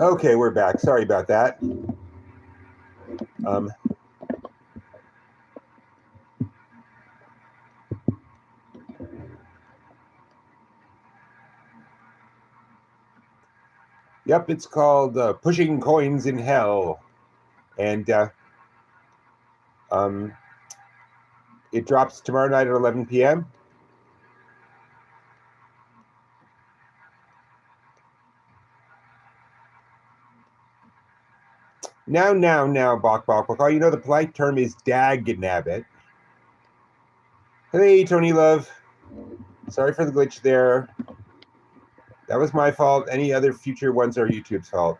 Okay, we're back. Sorry about that. Yep, it's called Pushing Coins in Hell. And it drops tomorrow night at 11 p.m. Now, Bok. Oh, you know the polite term is dag-nabbit. Hey, Tony Love. Sorry for the glitch there. That was my fault. Any other future ones are YouTube's fault.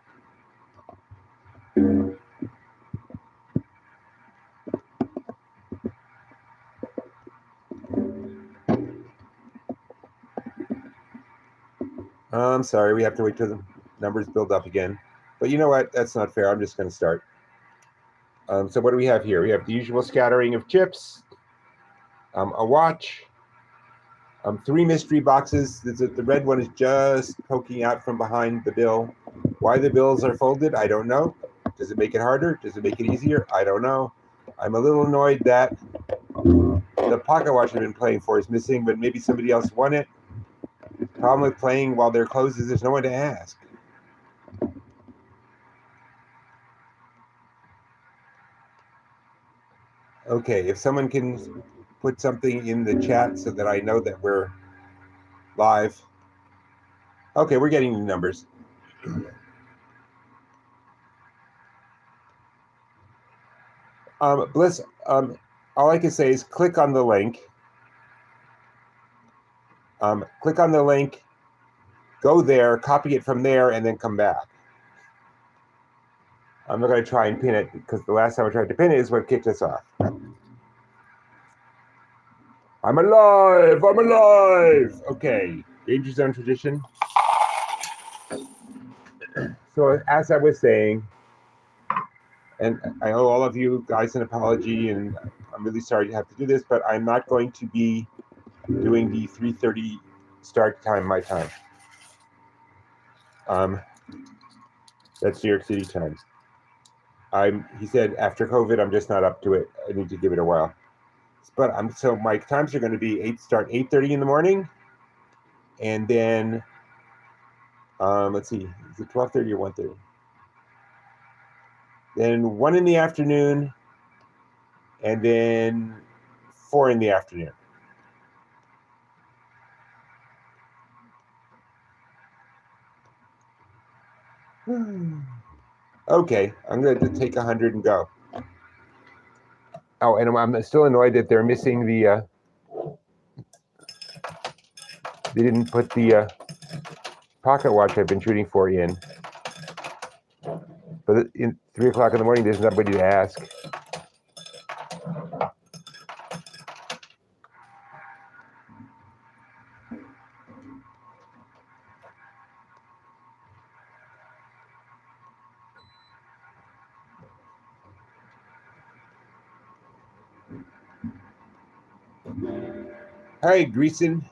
I'm sorry, we have to wait till the numbers build up again. But you know what? That's not fair. I'm just going to start. So what do we have here? We have the usual scattering of chips, a watch, 3 mystery boxes. The red one is just poking out from behind the bill. Why the bills are folded, I don't know. Does it make it harder? Does it make it easier? I don't know. I'm a little annoyed that the pocket watch I've been playing for is missing, but maybe somebody else won it. Problem with playing while they're closed is there's no one to ask. Okay, if someone can put something in the chat so that I know that we're live. Okay, we're getting the numbers. Bliss, all I can say is click on the link. Click on the link, go there, copy it from there, and then come back. I'm not going to try and pin it because the last time I tried to pin it is what kicked us off. I'm alive! I'm alive! Okay, Danger Zone tradition. So as I was saying, and I owe all of you guys an apology, and I'm really sorry to have to do this, but I'm not going to be doing the 3:30 start time, my time. That's New York City time. He said after COVID, I'm just not up to it. I need to give it a while. But so my times are going to be start 8:30 in the morning, and then let's see, is it 12:30 or 1:30? Then 1 in the afternoon, and then 4 in the afternoon. Okay, I'm going to take 100 and go. Oh, and I'm still annoyed that they're missing the. They didn't put the pocket watch I've been shooting for in. But in 3 o'clock in the morning, there's nobody to ask. Hi, Greason.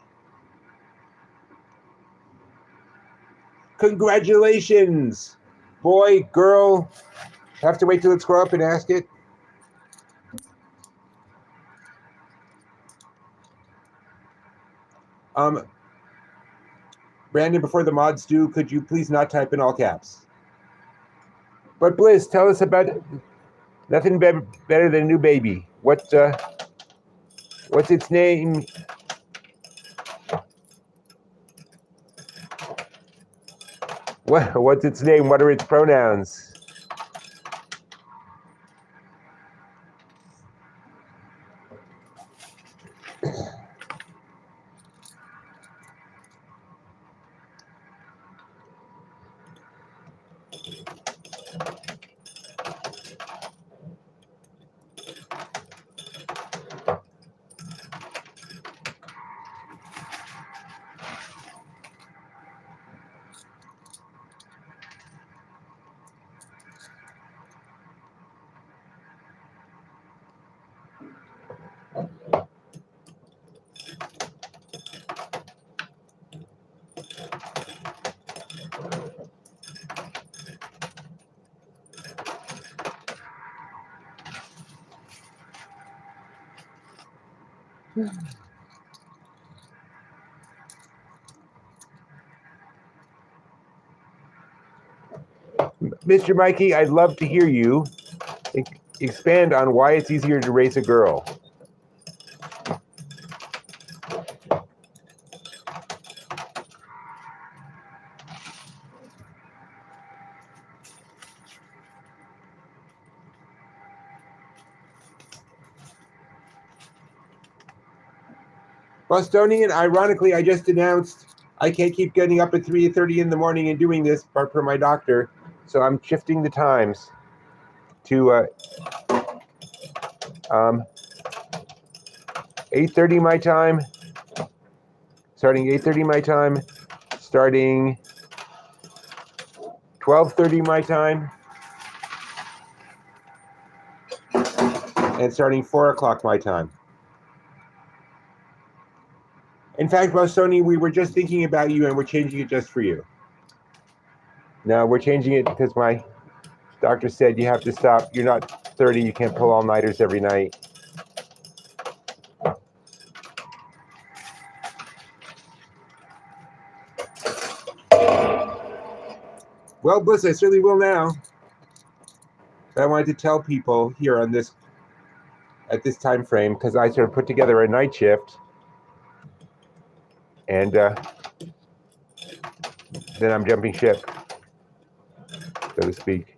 Congratulations! Boy, girl, have to wait till it's grow up and ask it. Brandon, before the mods do, could you please not type in all caps? But Bliss, tell us about nothing better than a new baby. What's its name? What's its name? What are its pronouns? Mr. Mikey, I'd love to hear you expand on why it's easier to raise a girl. Bostonian, ironically, I just announced I can't keep getting up at 3:30 in the morning and doing this per my doctor, so I'm shifting the times to 8:30 my time, starting 8:30 my time, starting 12:30 my time, and starting 4 o'clock my time. In fact, Bostoni, we were just thinking about you and we're changing it just for you. No, we're changing it because my doctor said you have to stop. You're not 30, you can't pull all-nighters every night. Well, Bliss, I certainly will now. But I wanted to tell people here on this, at this time frame, because I sort of put together a night shift, and then I'm jumping ship, so to speak.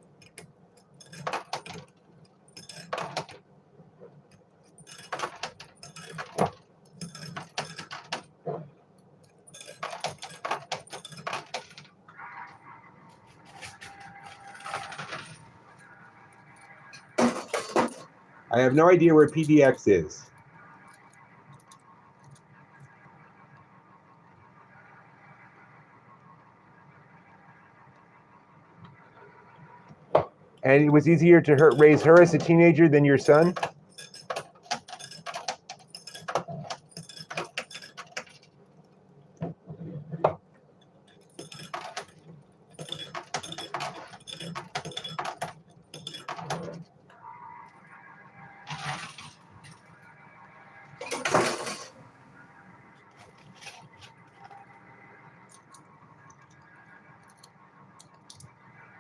I have no idea where PDX is. And it was easier to raise her as a teenager than your son?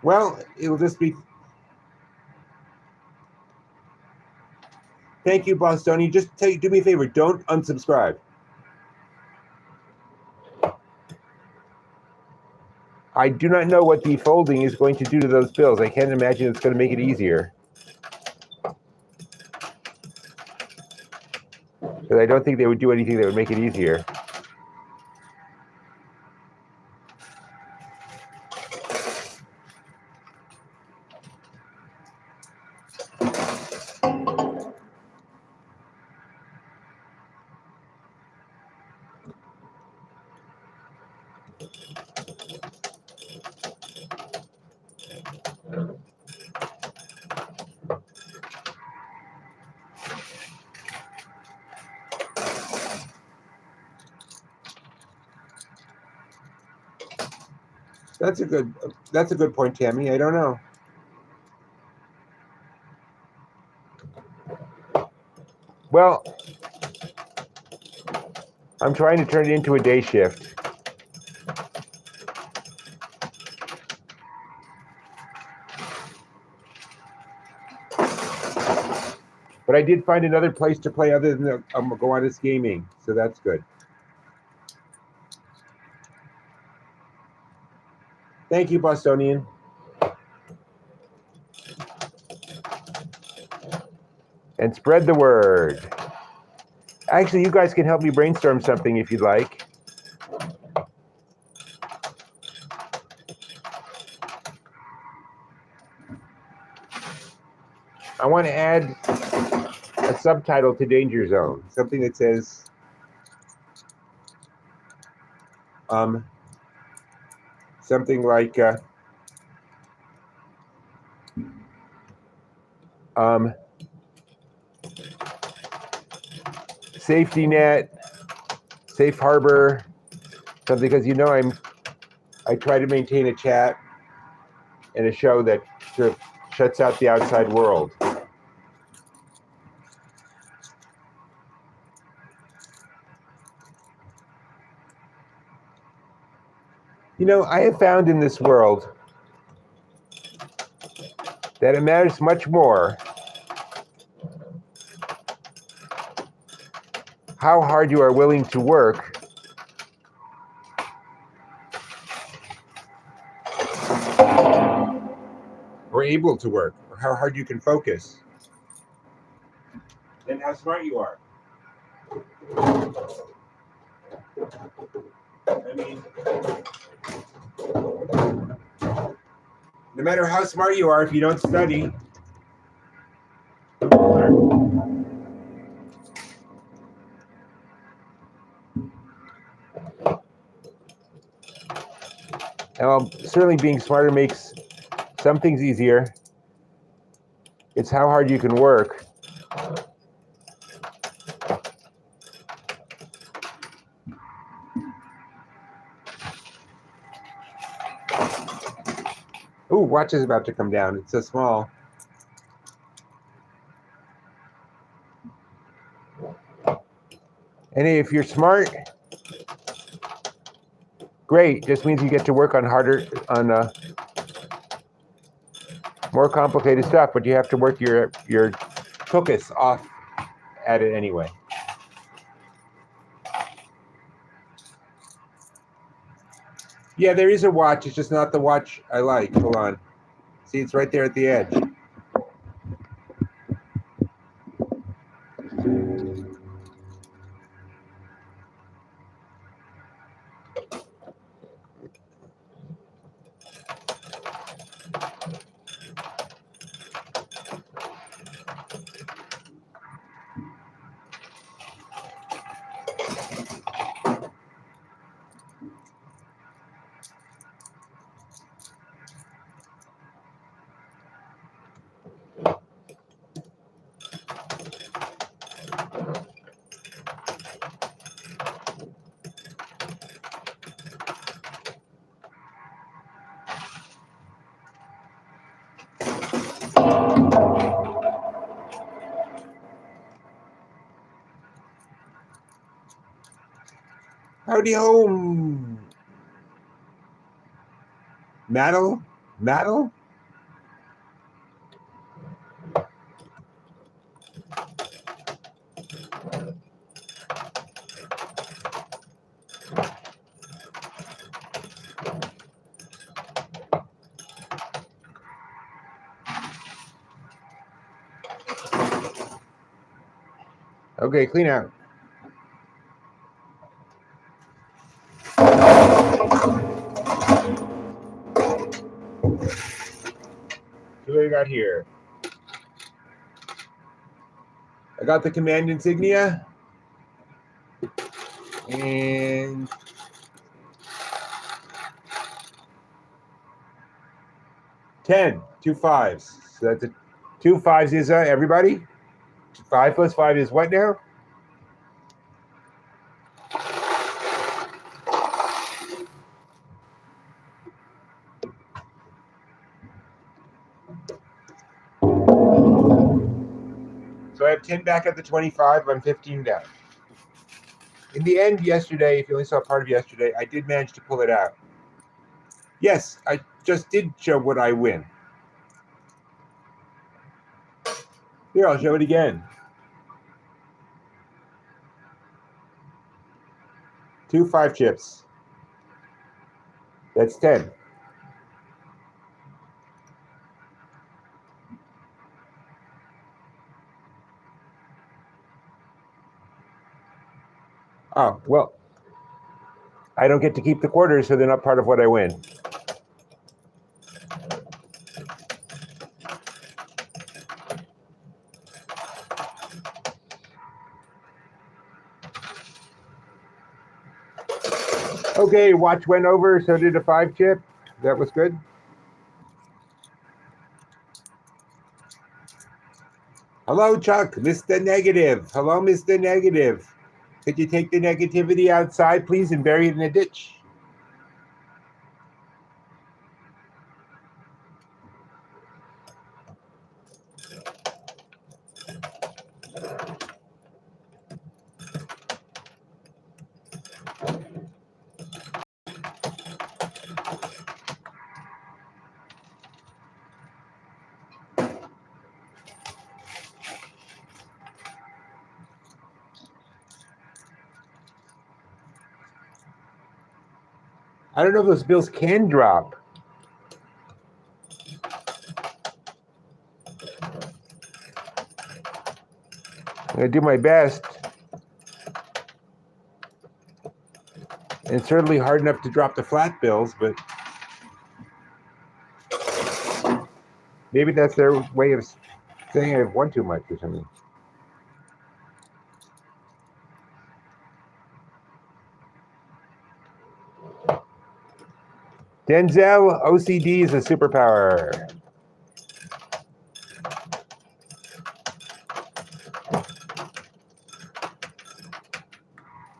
Well, it will just be... Thank you, Bostoni. Just do me a favor. Don't unsubscribe. I do not know what the folding is going to do to those bills. I can't imagine it's going to make it easier. But I don't think they would do anything that would make it easier. That's a good point, Tammy. I don't know. Well, I'm trying to turn it into a day shift. But I did find another place to play other than the Gowanus Gaming, so that's good. Thank you, Bostonian. And spread the word. Actually, you guys can help me brainstorm something if you'd like. I want to add a subtitle to Danger Zone, something that says, something like, safety net, safe harbor, something, because you know I try to maintain a chat and a show that sort of shuts out the outside world. I have found in this world that it matters much more how hard you are willing to work or able to work, or how hard you can focus, than how smart you are. I mean, no matter how smart you are, if you don't study, you won't learn. And while certainly being smarter makes some things easier, it's how hard you can work. Ooh, watch is about to come down. It's so small. And if you're smart, great. Just means you get to work on more complicated stuff, but you have to work your focus off at it anyway. Yeah, there is a watch. It's just not the watch I like. Hold on. See, it's right there at the edge. Howdy home. Maddle? Maddle? Okay, clean out. So what do we got here? I got the command insignia. And two fives. So that's it. 2 5s is everybody? 5 plus 5 is what now? So I have 10 back at the 25. I'm 15 down. In the end, yesterday, if you only saw part of yesterday, I did manage to pull it out. Yes, I just did show what I win. Here, I'll show it again. 2 5 chips. That's 10. Oh, well, I don't get to keep the quarters, so they're not part of what I win. Okay, watch went over, so did a 5 chip. That was good. Hello, Chuck, Mr. Negative. Hello, Mr. Negative. Could you take the negativity outside, please, and bury it in a ditch? I don't know if those bills can drop. I'm going to do my best. And it's certainly hard enough to drop the flat bills, but maybe that's their way of saying I've won too much or something. Denzel, OCD is a superpower.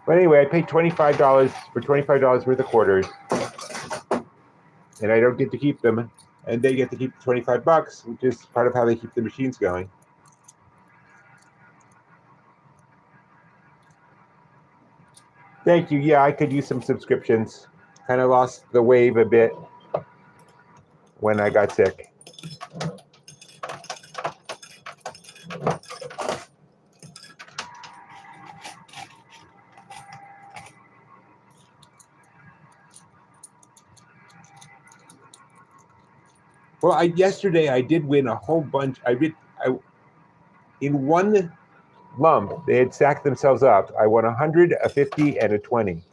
But anyway, I paid $25 for $25 worth of quarters, and I don't get to keep them, and they get to keep the $25, which is part of how they keep the machines going. Thank you. Yeah, I could use some subscriptions. Kind of lost the wave a bit when I got sick. Well, yesterday I did win a whole bunch. In one lump, they had stacked themselves up. I won 100, a 50, and a 20.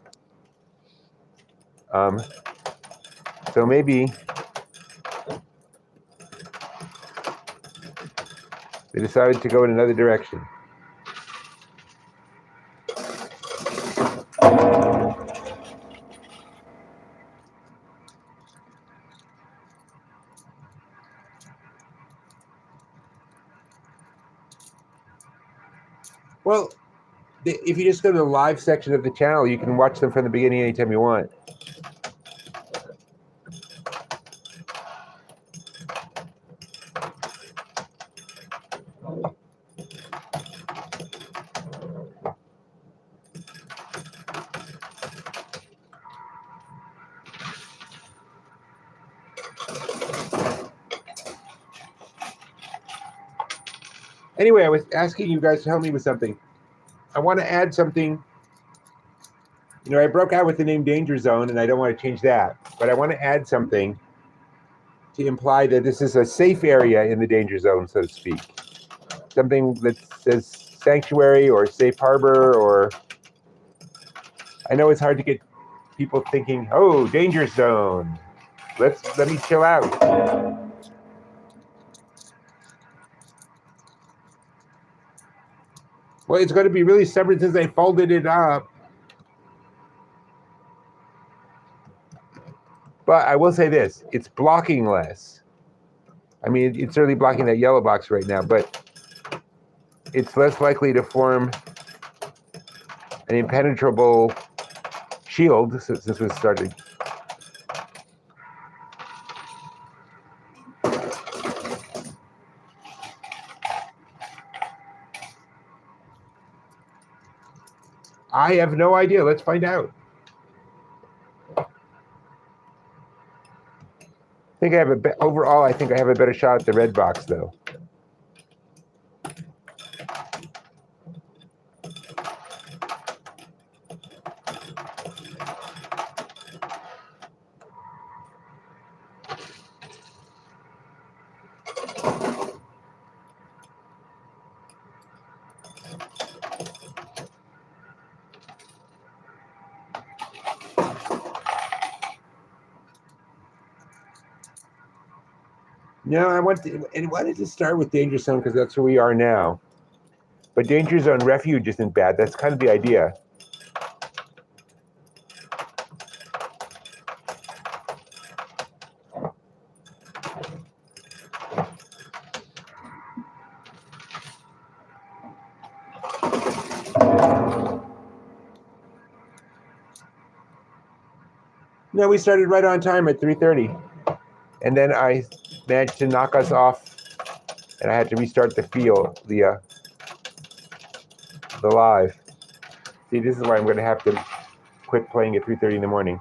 So maybe they decided to go in another direction. Well, if you just go to the live section of the channel, you can watch them from the beginning anytime you want. Anyway, I was asking you guys to help me with something. I want to add something. You know, I broke out with the name Danger Zone, and I don't want to change that. But I want to add something to imply that this is a safe area in the danger zone, so to speak. Something that says sanctuary or safe harbor, or I know it's hard to get people thinking, oh, danger zone. Let me chill out. Well, it's going to be really stubborn since I folded it up. But I will say this, it's blocking less. I mean, it's certainly blocking that yellow box right now, but it's less likely to form an impenetrable shield since this was started. I have no idea. Let's find out. I think I have overall, I think I have a better shot at the red box, though. No, I wanted to start with Danger Zone because that's where we are now. But Danger Zone Refuge isn't bad. That's kind of the idea. No, we started right on time at 3:30. And then I managed to knock us off, and I had to restart the live. See, this is why I'm going to have to quit playing at 3:30 in the morning.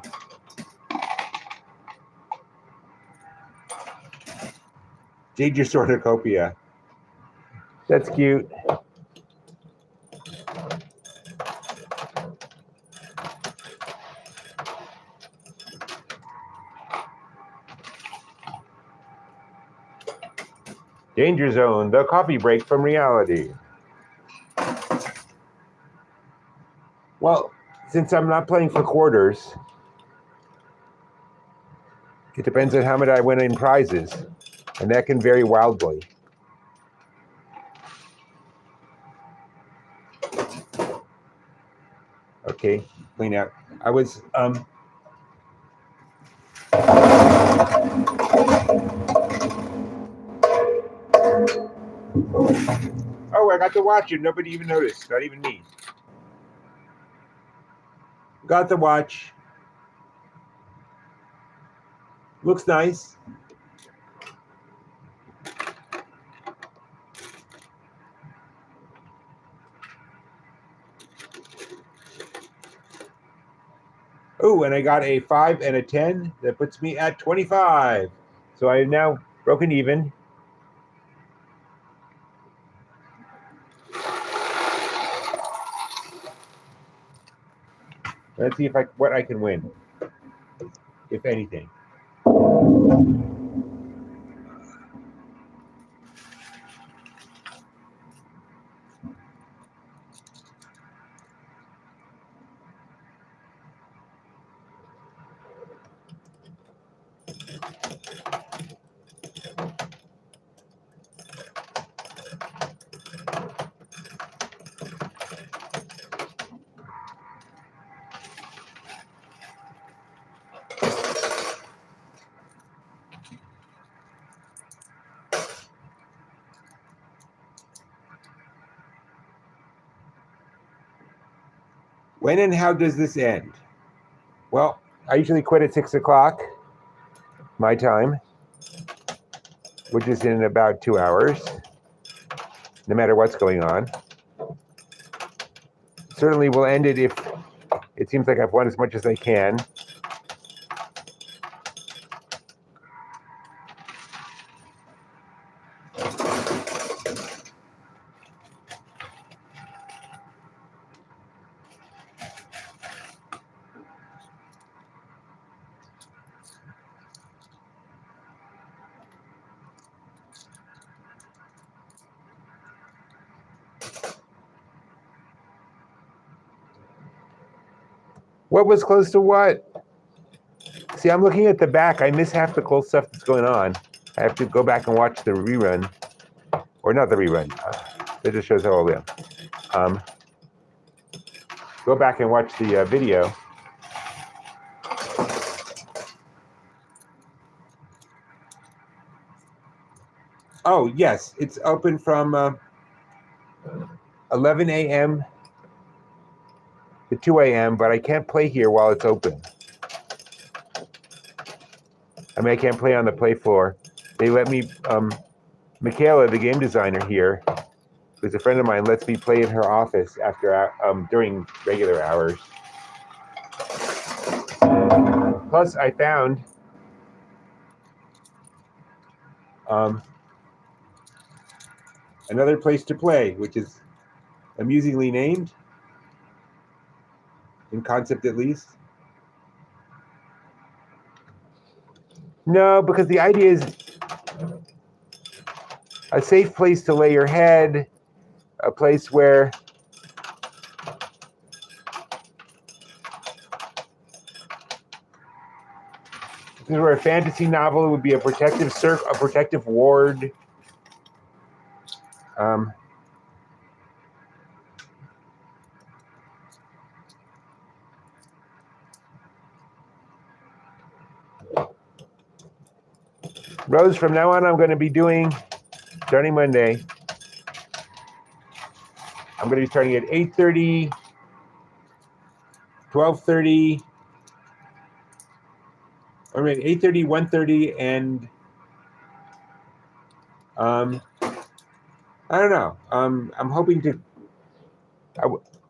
Danger Sorticopia. That's cute. Danger Zone, the coffee break from reality. Well, since I'm not playing for quarters, it depends on how much I win in prizes, and that can vary wildly. Okay, clean out. I was oh, I got to watch it. Nobody even noticed. Not even me. Got the watch. Looks nice. Oh, and I got a 5 and a 10. That puts me at 25. So I have now broken even. Let's see what I can win, if anything. When and how does this end? Well, I usually quit at 6 o'clock, my time, which is in about 2 hours, no matter what's going on. Certainly will end it if it seems like I've won as much as I can. What was close to what? See, I'm looking at the back. I miss half the cool stuff that's going on. I have to go back and watch the rerun. Or not the rerun. That just shows how old I am. Go back and watch the video. Oh, yes. It's open from 11 a.m. to 2 a.m., but I can't play here while it's open. I mean, I can't play on the play floor. They let me, Michaela, the game designer here, who's a friend of mine, lets me play in her office after during regular hours. Plus, I found another place to play, which is amusingly named, in concept at least. No, because the idea is a safe place to lay your head, a place where this is where a fantasy novel would be a protective a protective ward. Rose, from now on, I'm going to be doing, starting Monday, I'm going to be starting at 8:30, 12:30, I mean 8:30, 1:30, and I don't know. I'm hoping to.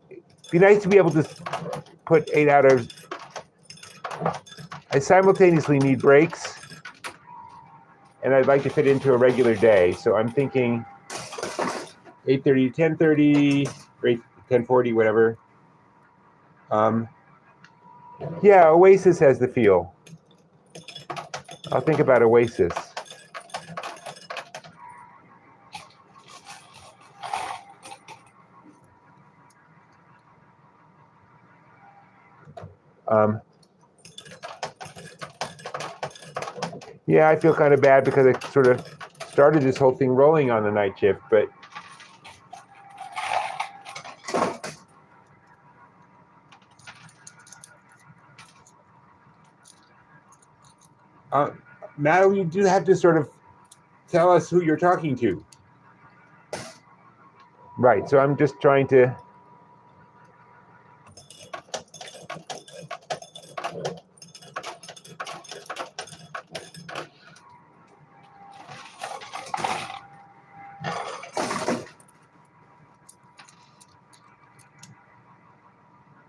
It'd be nice to be able to put 8 hours. I simultaneously need breaks, and I'd like to fit into a regular day. So I'm thinking 8:30 to 10:30, 10:40, whatever. Yeah, Oasis has the feel. I'll think about Oasis. Um, yeah, I feel kind of bad because I sort of started this whole thing rolling on the night shift, but Matt, you do have to sort of tell us who you're talking to. Right, so I'm just trying to...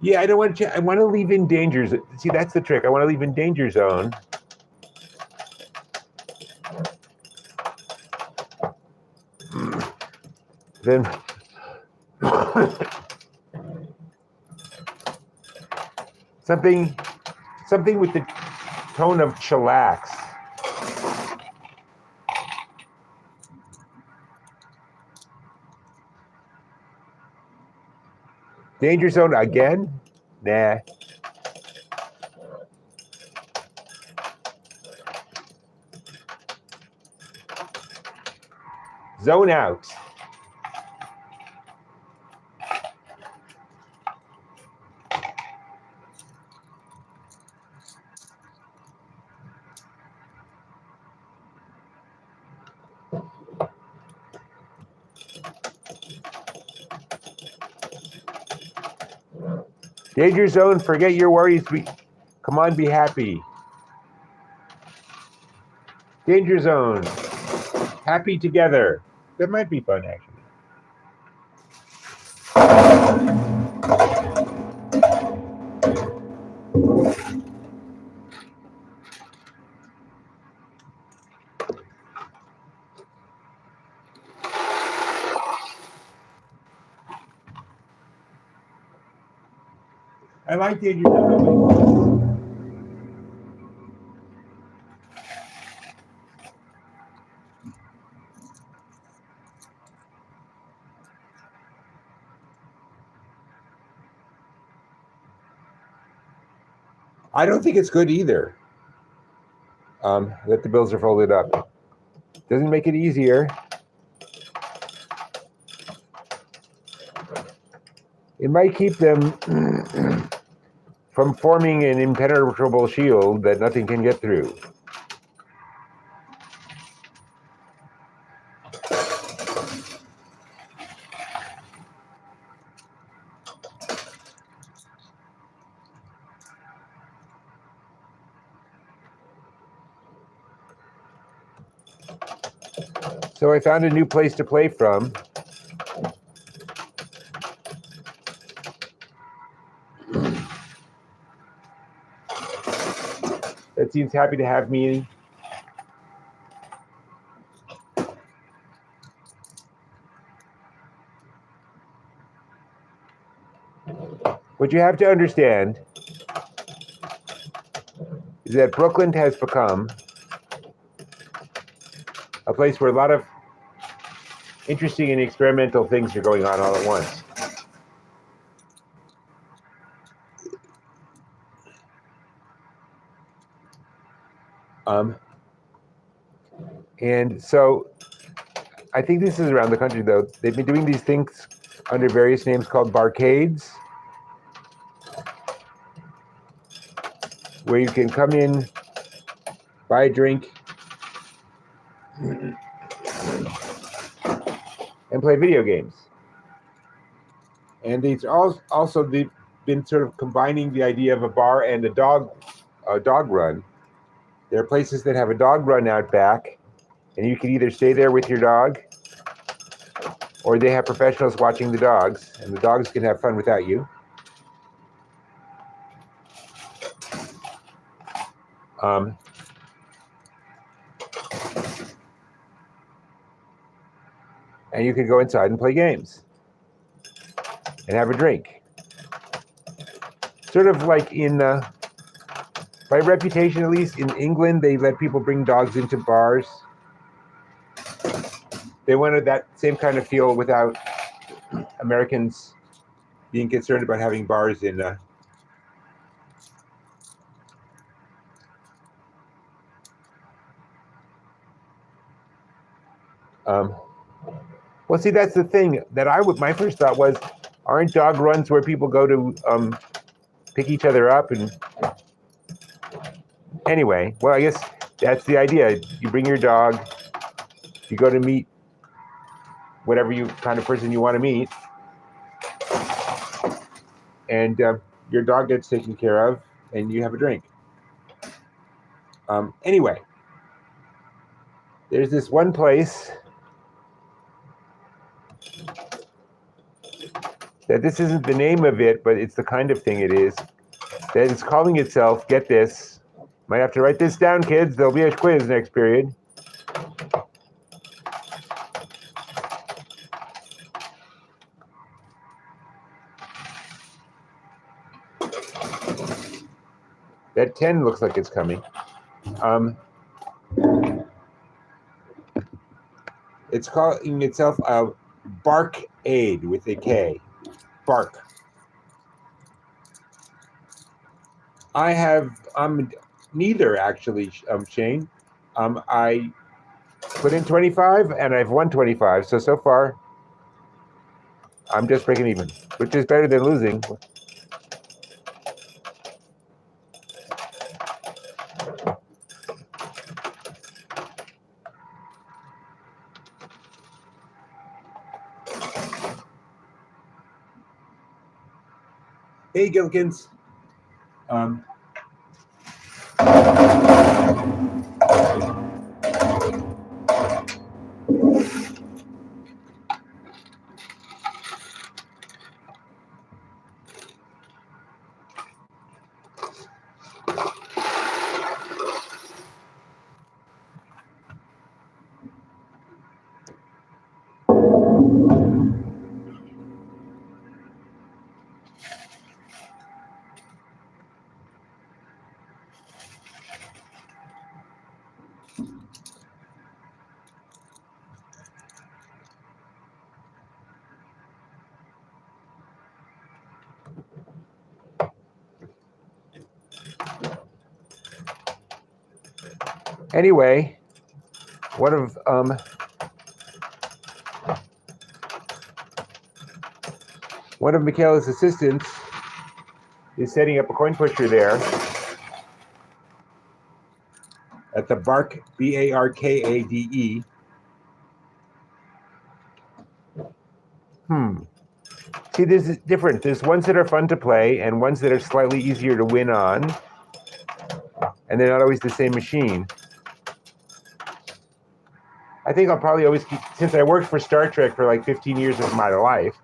Yeah, I don't want to... I want to leave in danger zone. See, that's the trick. I want to leave in danger zone. Then... something with the tone of chillax. Danger zone again? Nah. Zone out. Danger zone, forget your worries. Come on, be happy. Danger zone, happy together. That might be fun, actually. I like danger zone. I don't think it's good either that the bills are folded up. Doesn't make it easier. It might keep them from forming an impenetrable shield that nothing can get through. So I found a new place to play from. That seems happy to have me. What you have to understand is that Brooklyn has become a place where a lot of interesting and experimental things are going on all at once. And so I think this is around the country, though. They've been doing these things under various names called barcades, where you can come in, buy a drink, and play video games. And they've also been sort of combining the idea of a bar and a dog run. There are places that have a dog run out back, and you can either stay there with your dog, or they have professionals watching the dogs, and the dogs can have fun without you. And you can go inside and play games and have a drink. Sort of like by reputation at least, in England, they let people bring dogs into bars. They wanted that same kind of feel without Americans being concerned about having bars in Well, see, that's the thing that my first thought was, aren't dog runs where people go to pick each other up? And anyway, well, I guess that's the idea. You bring your dog, you go to meet whatever kind of person you want to meet, and your dog gets taken care of, and you have a drink. Anyway, there's this one place that this isn't the name of it, but it's the kind of thing it is, that it's calling itself, get this, might have to write this down, kids, there'll be a quiz next period. That 10 looks like it's coming. It's calling itself a Bark Aid with a K. Bark. I'm neither actually, Shane. I put in 25 and I've won 25. So far, I'm just breaking even, which is better than losing. Hey, Gilkins. Anyway, one of Michaela's assistants is setting up a coin pusher there at the Bark, Barkade. See, this is different. There's ones that are fun to play and ones that are slightly easier to win on, and they're not always the same machine. I think I'll probably always keep, since I worked for Star Trek for like 15 years of my life,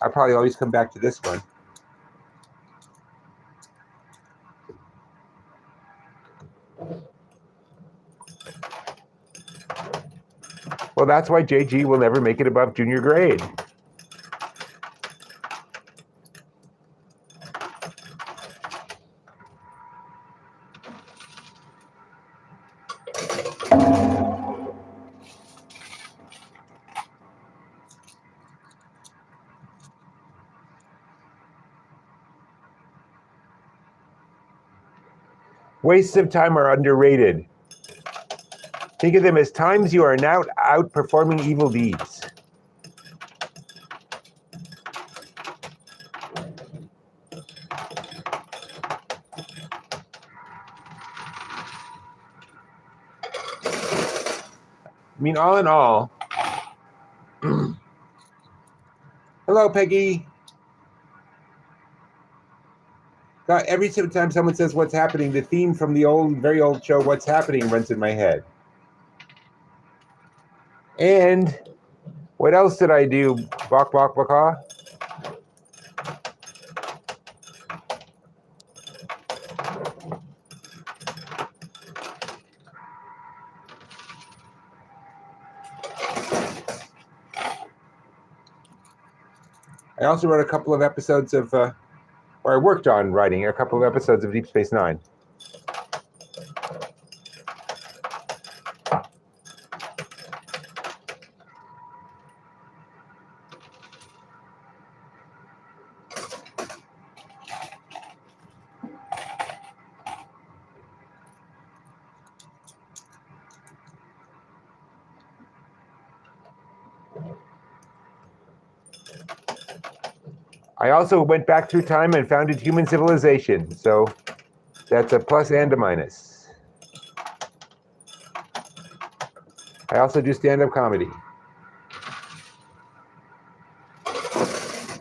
I'll probably always come back to this one. Well, that's why JG will never make it above junior grade. Wastes of time are underrated. Think of them as times you are now outperforming evil deeds. I mean, all in all, hello, Peggy. God, every time someone says what's happening, the theme from the very old show, What's Happening, runs in my head. And what else did I do? Bok, bok, baka? I also wrote a couple of episodes of, or I worked on writing a couple of episodes of Deep Space Nine. I also went back through time and founded human civilization. So that's a plus and a minus. I also do stand-up comedy,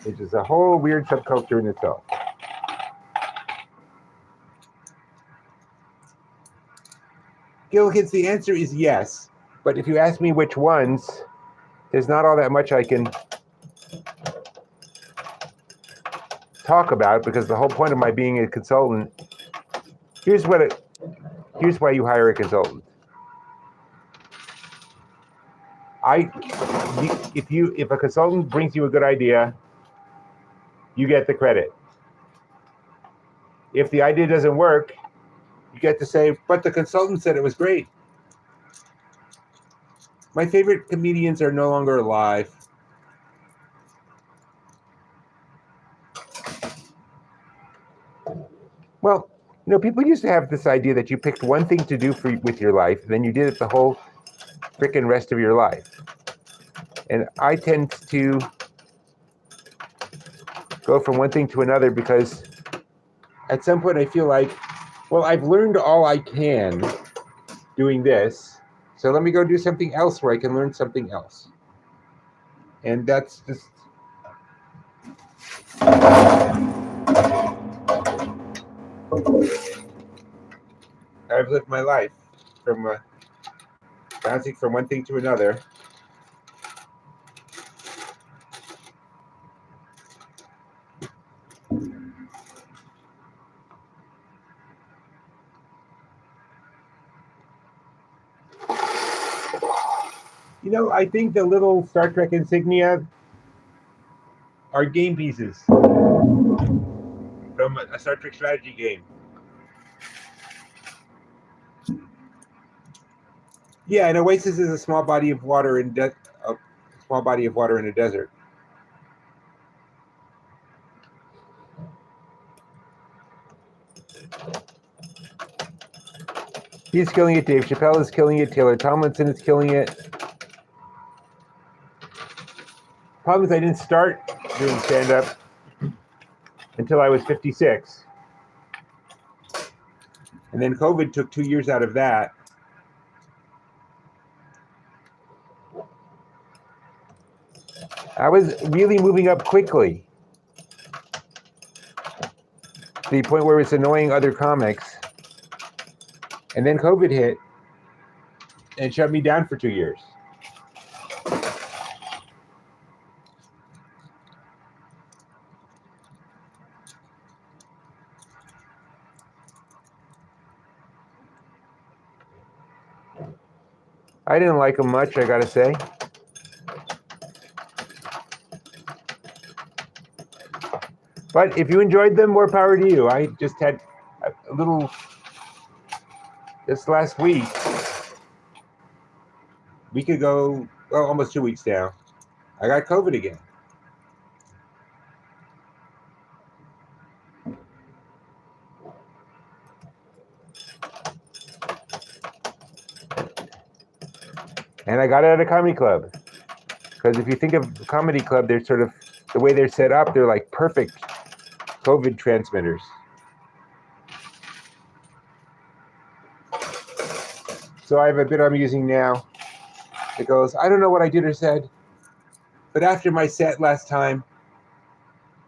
which is a whole weird subculture in itself. Gilkins, the answer is yes. But if you ask me which ones, there's not all that much I can talk about, because the whole point of my being a consultant, here's why you hire a consultant. If a consultant brings you a good idea, you get the credit. If the idea doesn't work, you get to say, but the consultant said it was great. My favorite comedians are no longer alive. Well, people used to have this idea that you picked one thing to do with your life, then you did it the whole frickin' rest of your life. And I tend to go from one thing to another because at some point I feel like, well, I've learned all I can doing this, so let me go do something else where I can learn something else. And that's just... I've lived my life from bouncing from one thing to another. I think the little Star Trek insignia are game pieces from a Star Trek strategy game. Yeah, an oasis is a small body of water in a desert. He's killing it. Dave Chappelle is killing it. Taylor Tomlinson is killing it. Problem is, I didn't start doing stand-up until I was 56. And then COVID took 2 years out of that. I was really moving up quickly, to the point where it's annoying other comics. And then COVID hit and shut me down for 2 years. I didn't like them much, I gotta say. But if you enjoyed them, more power to you. I just had a little, this last week ago, well, almost 2 weeks now, I got COVID again. And I got it at a comedy club. Because if you think of a comedy club, they're sort of, the way they're set up, they're like perfect COVID transmitters. So I have a bit I'm using now. It goes, I don't know what I did or said, but after my set last time,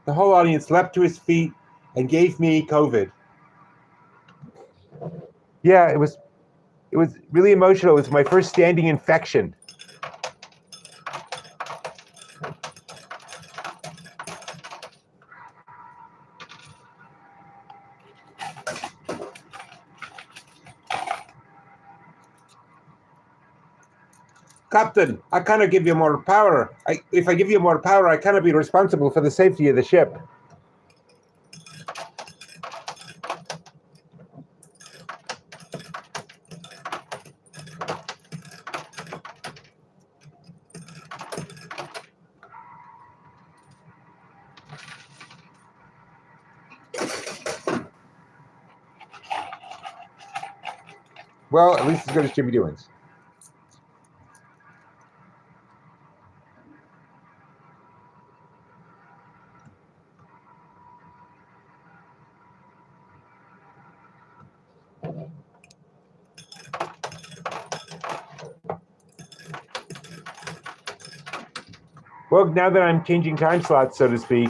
the whole audience leapt to his feet and gave me COVID. Yeah, it was really emotional. It was my first standing infection. Captain, I cannot give you more power. If I give you more power, I cannot be responsible for the safety of the ship. Well, at least as good as Jimmy Doings. Well, now that I'm changing time slots, so to speak,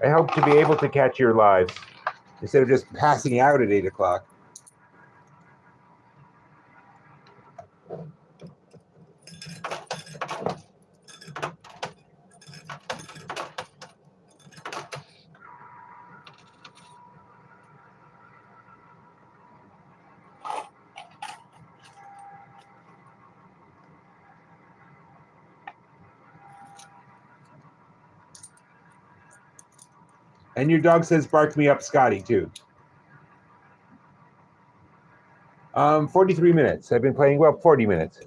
I hope to be able to catch your lives instead of just passing out at 8 o'clock. And your dog says, bark me up, Scotty, too. 43 minutes. I've been playing, 40 minutes.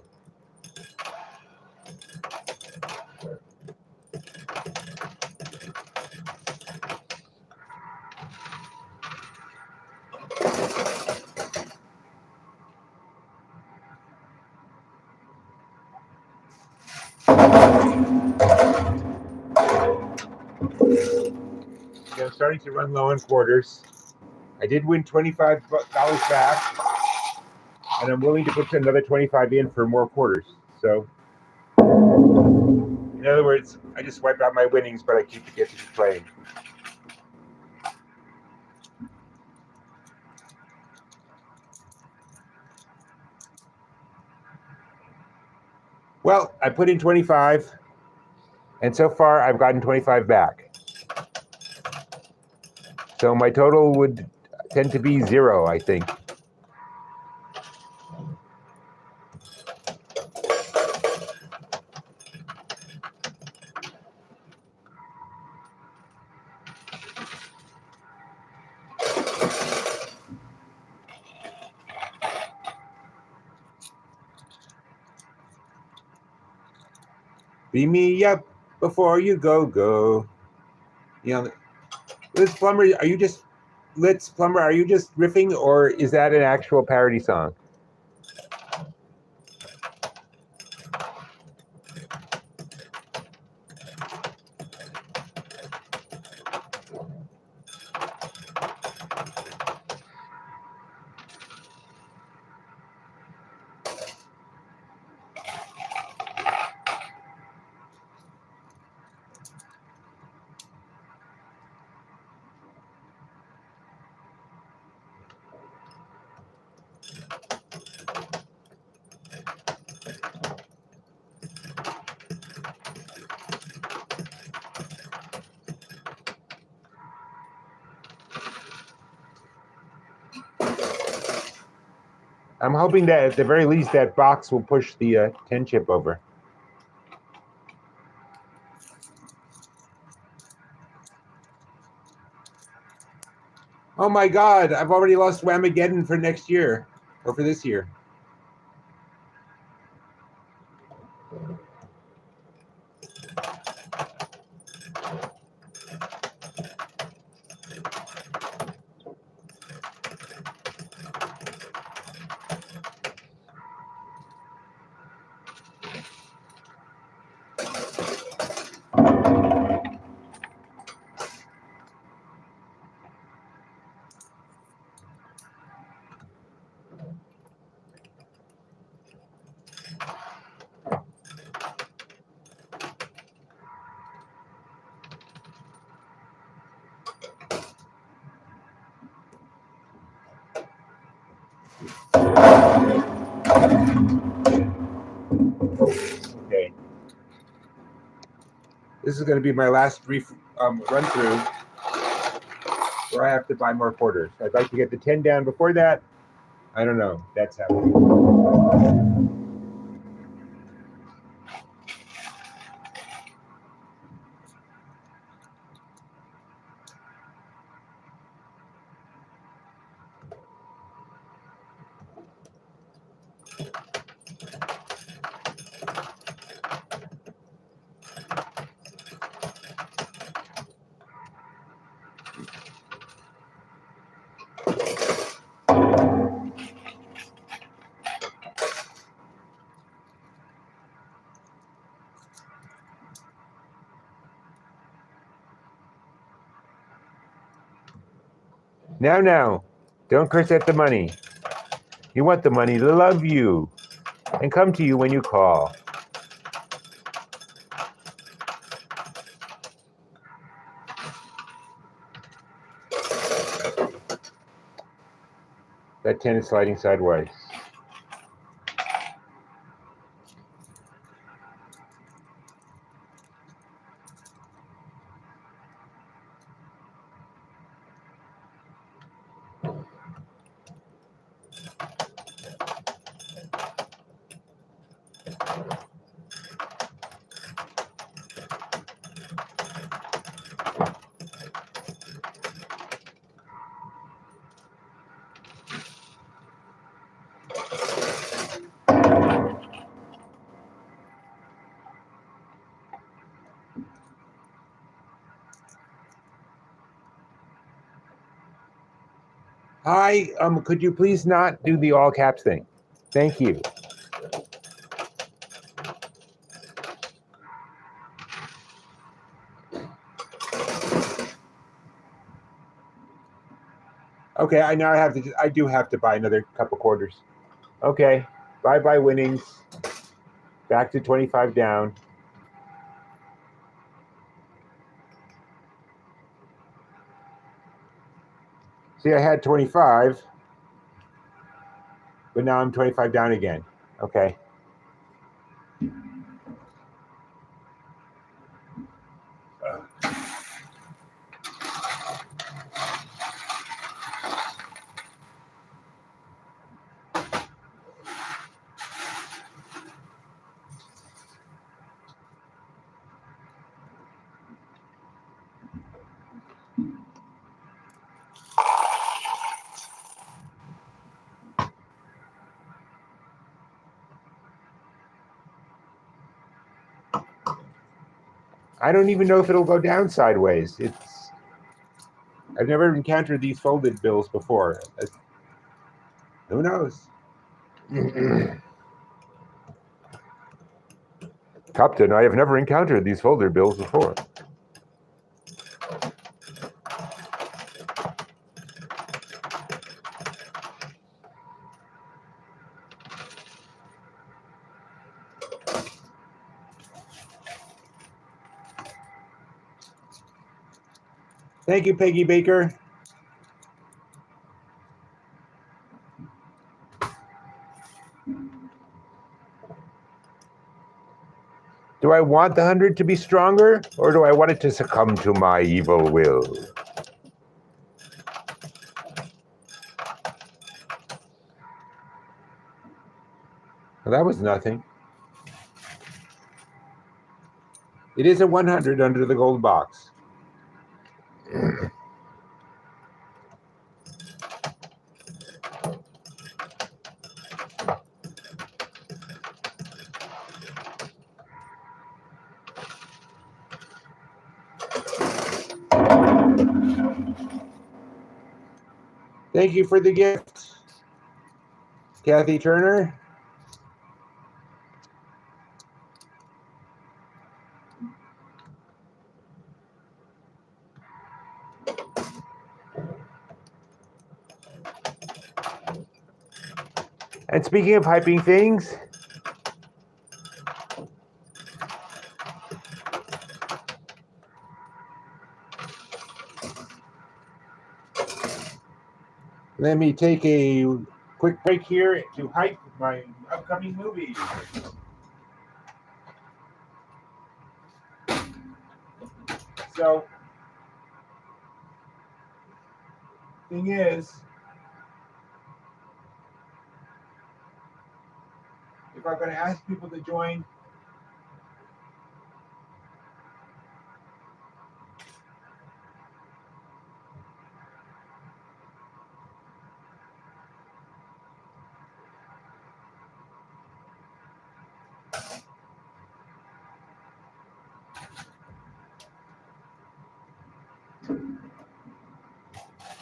I'm starting to run low on quarters. I did win $25 back, and I'm willing to put another 25 in for more quarters. So, in other words, I just wipe out my winnings, but I get to keep playing. Well, I put in 25, and so far I've gotten 25 back. So my total would tend to be 0, I think. Beam me up before you go. You know, Liz Plumber, are you just riffing, or is that an actual parody song? I'm hoping that at the very least that box will push the 10 chip over. Oh my God, I've already lost Whamageddon for next year, or for this year. Okay. This is going to be my last run through where I have to buy more quarters. I'd like to get the 10 down before that. I don't know. That's happening. Now, don't curse at the money. You want the money to love you and come to you when you call. That 10 is sliding sideways. Hi, could you please not do the all caps thing? Thank you. Okay, I do have to buy another couple quarters. Okay, bye winnings. Back to 25 down. See, I had 25, but now I'm 25 down again. Okay. I don't even know if it'll go down sideways. I've never encountered these folded bills before. Who knows? Captain, I have never encountered these folded bills before. Thank you, Peggy Baker. Do I want the 100 to be stronger, or do I want it to succumb to my evil will? Well, that was nothing. It is a 100 under the gold box. Thank you for the gift, Kathy Turner. And speaking of hyping things, let me take a quick break here to hype my upcoming movie. So, thing is, if I'm going to ask people to join,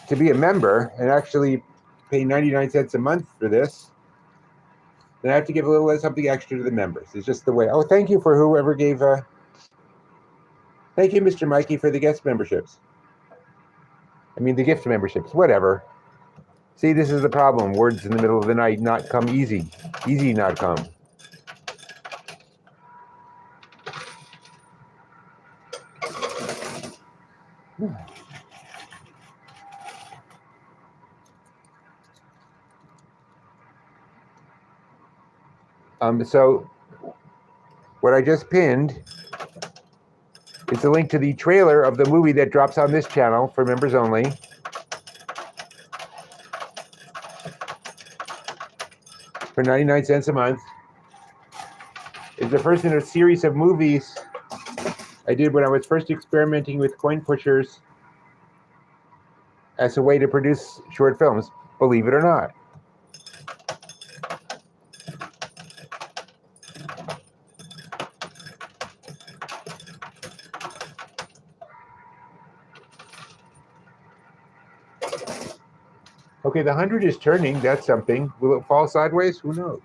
to be a member and actually pay 99 cents a month for this, then I have to give a little something extra to the members. It's just the way. Oh, thank you for whoever gave. Thank you, Mr. Mikey, for the guest memberships. I mean, the gift memberships, whatever. See, this is the problem. Words in the middle of the night not come easy. Easy not come. So what I just pinned is a link to the trailer of the movie that drops on this channel for members only. For 99 cents a month. It's the first in a series of movies I did when I was first experimenting with coin pushers as a way to produce short films, believe it or not. Okay, the 100 is turning. That's something. Will it fall sideways? Who knows?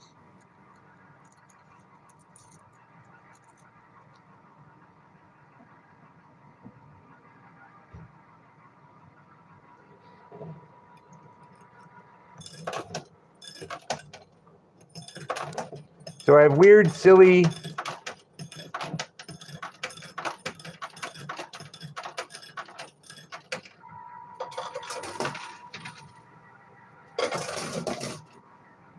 So I have weird, silly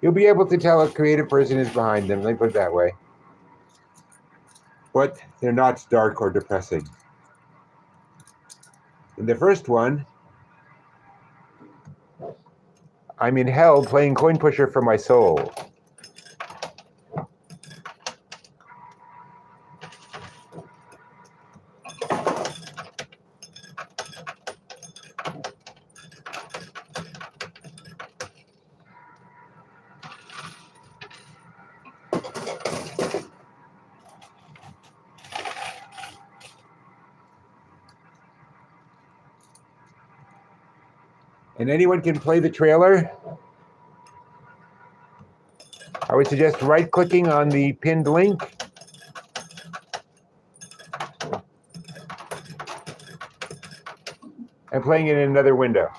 you'll be able to tell a creative person is behind them. Let me put it that way. But they're not dark or depressing. In the first one, I'm in hell playing coin pusher for my soul. And anyone can play the trailer. I would suggest right-clicking on the pinned link and playing it in another window.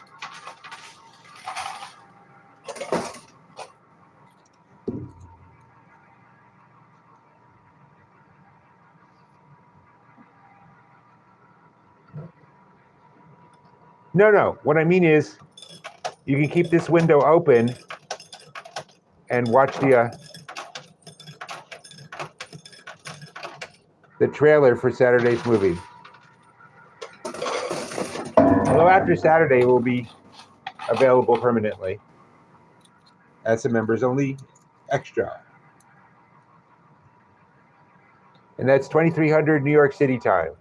No. What I mean is, you can keep this window open and watch the trailer for Saturday's movie. Although after Saturday, it will be available permanently as a members only extra. And that's 2300 New York City time.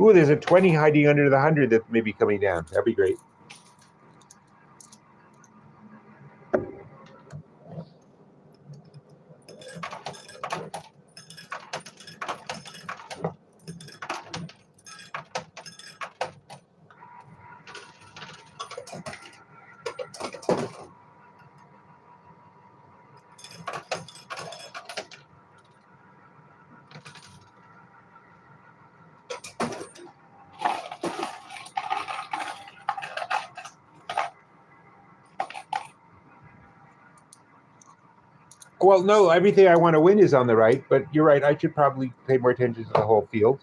Ooh, there's a 20 hiding under the 100 that may be coming down. That'd be great. Well, no, everything I want to win is on the right, but you're right. I should probably pay more attention to the whole field.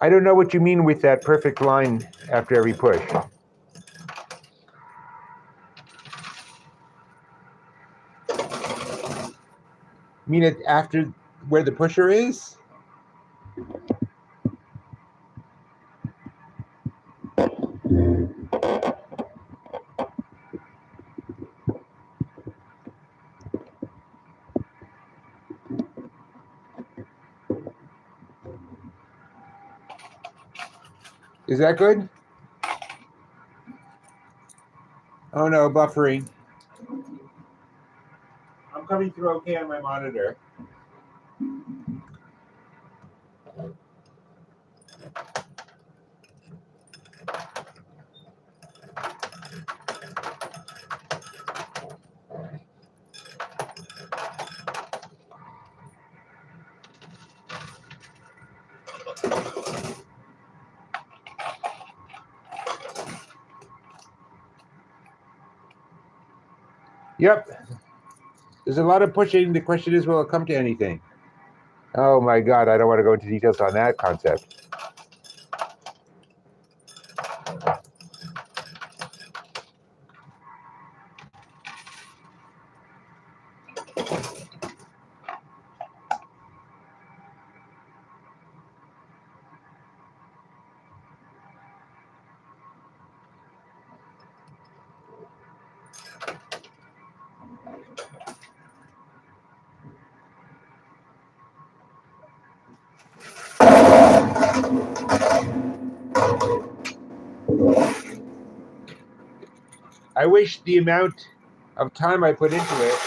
I don't know what you mean with that perfect line after every push. You mean it after where the pusher is? Is that good? Oh no, buffering. I'm coming through okay on my monitor. Yep. There's a lot of pushing. The question is, will it come to anything? Oh my God, I don't want to go into details on that concept. I wish the amount of time I put into it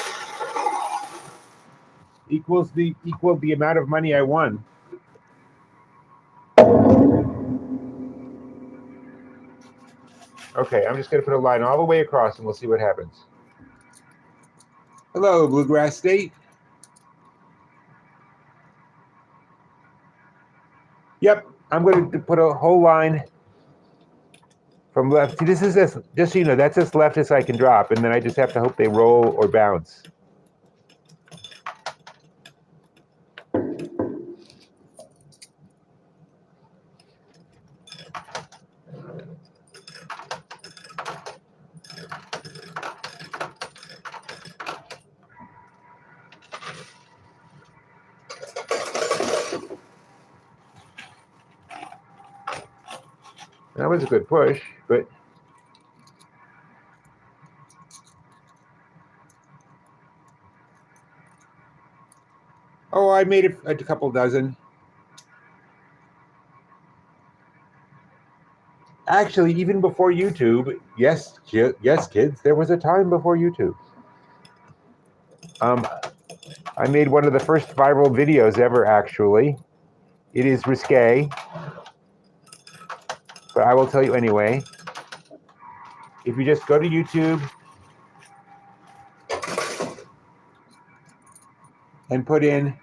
equaled the amount of money I won. Okay, I'm just going to put a line all the way across and we'll see what happens. Hello, Bluegrass State. Yep, I'm going to put a whole line from left. See, this is just so you know, that's as left as I can drop, and then I just have to hope they roll or bounce. That was a good push, but oh, I made a couple dozen. Actually, even before YouTube, yes, kids, there was a time before YouTube. I made one of the first viral videos ever, actually. It is risque, but I will tell you anyway. If you just go to YouTube and put in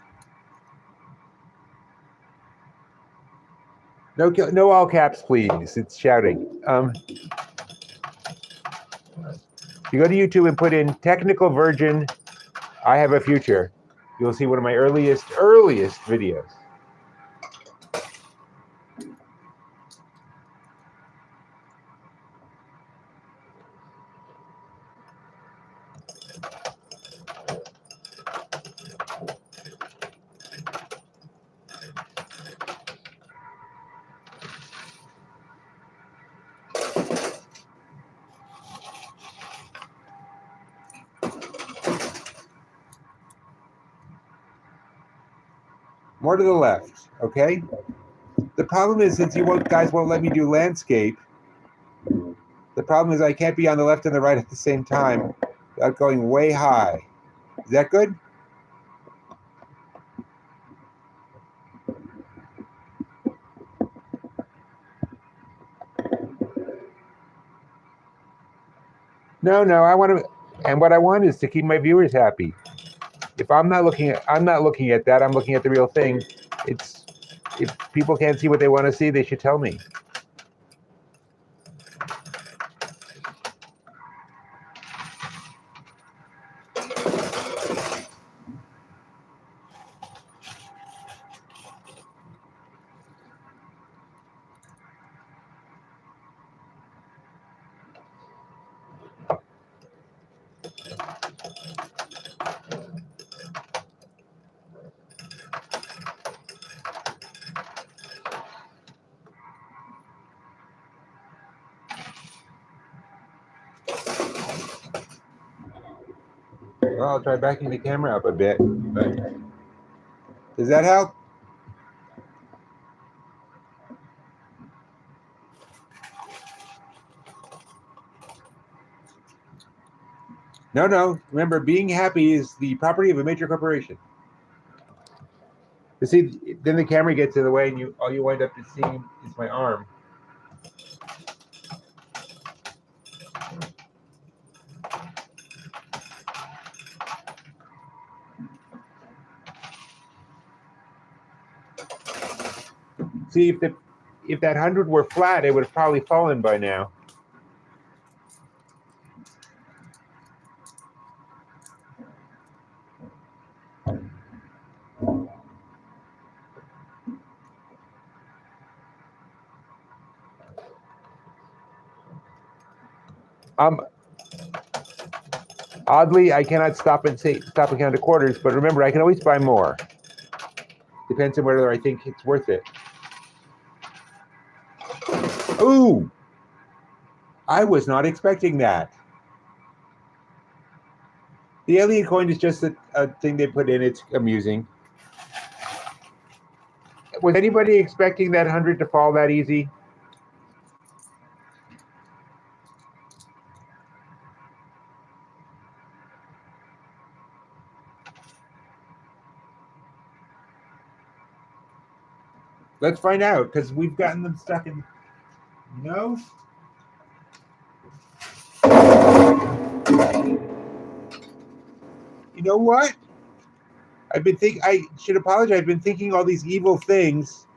no all caps, please. It's shouting. You go to YouTube and put in technical version, I have a future. You'll see one of my earliest videos. More to the left, okay? The problem is, since you guys won't let me do landscape, the problem is I can't be on the left and the right at the same time without going way high. Is that good? No, I want to, and what I want is to keep my viewers happy. If I'm not looking at that, I'm looking at the real thing. If people can't see what they want to see, they should tell me. Well, I'll try backing the camera up a bit, but does that help? No. Remember, being happy is the property of a major corporation. You see, then the camera gets in the way, and all you wind up seeing is my arm. See, if that 100 were flat, it would have probably fallen by now. Oddly, I cannot stop and count the quarters, but remember, I can always buy more. Depends on whether I think it's worth it. Ooh! I was not expecting that. The alien coin is just a thing they put in. It's amusing. Was anybody expecting that 100 to fall that easy? Let's find out, because we've gotten them stuck in. No? You know what? I should apologize. I've been thinking all these evil things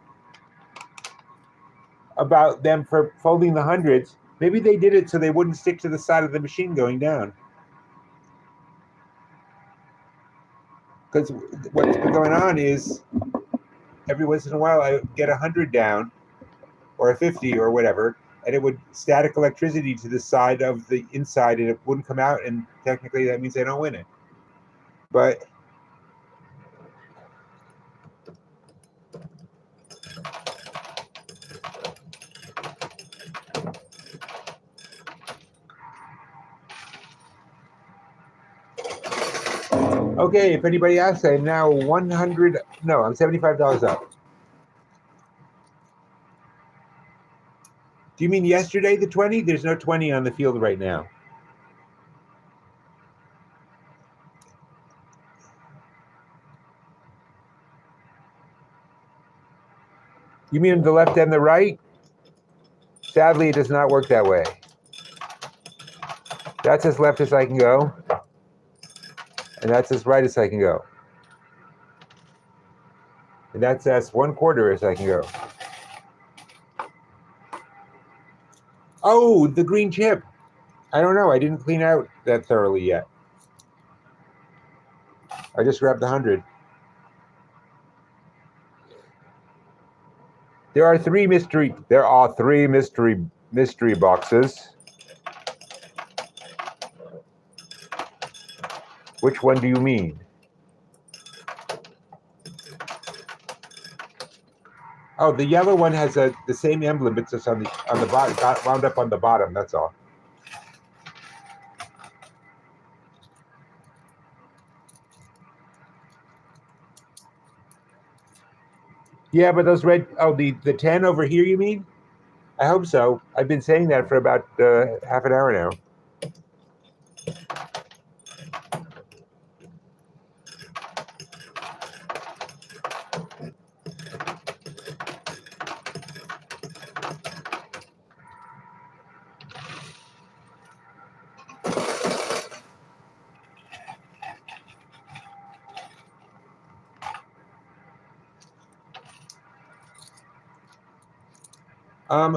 about them for folding the hundreds. Maybe they did it so they wouldn't stick to the side of the machine going down. Because what's been going on is every once in a while I get 100 down, or a 50 or whatever, and it would static electricity to the side of the inside, and it wouldn't come out, and technically that means I don't win it. But okay, if anybody asks, I'm now I'm $75 up. Do you mean yesterday, the 20? There's no 20 on the field right now. You mean the left and the right? Sadly, it does not work that way. That's as left as I can go, and that's as right as I can go. And that's as 1/4 as I can go. Oh, the green chip. I don't know. I didn't clean out that thoroughly yet. I just grabbed the 100. There are three mystery boxes. Which one do you mean? Oh, the yellow one has the same emblem. It's just on the bottom, got wound up on the bottom. That's all. Yeah, but those red. Oh, the 10 over here. You mean? I hope so. I've been saying that for about half an hour now.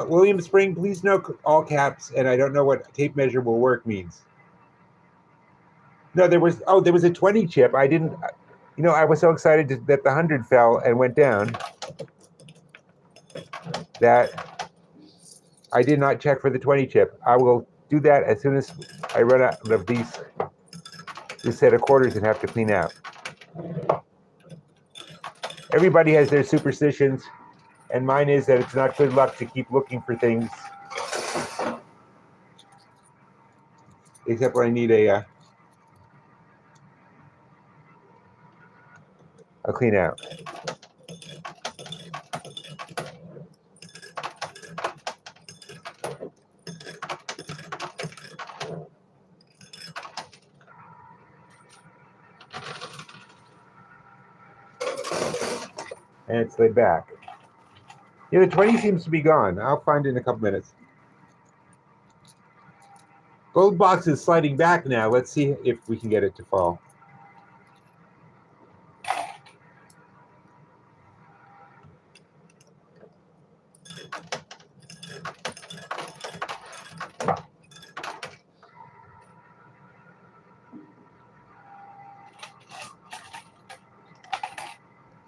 William Spring, please note all caps, and I don't know what tape measure will work means. No, there was a 20 chip. I didn't, I was so excited that the 100 fell and went down that I did not check for the 20 chip. I will do that as soon as I run out of this set of quarters and have to clean out. Everybody has their superstitions, and mine is that it's not good luck to keep looking for things, except when I need a clean out. And it's laid back. Yeah, the 20 seems to be gone. I'll find it in a couple minutes. Gold box is sliding back now. Let's see if we can get it to fall.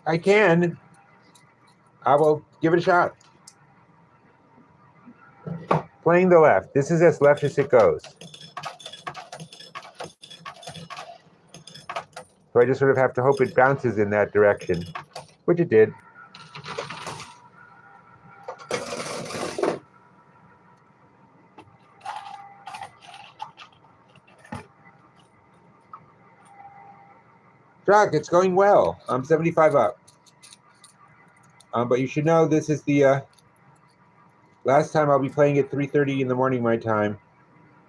I can. I will give it a shot. playing the left. This is as left as it goes. So I just sort of have to hope it bounces in that direction, which it did. Drag, it's going well. I'm 75 up. But you should know this is the last time I'll be playing at 3:30 in the morning my time.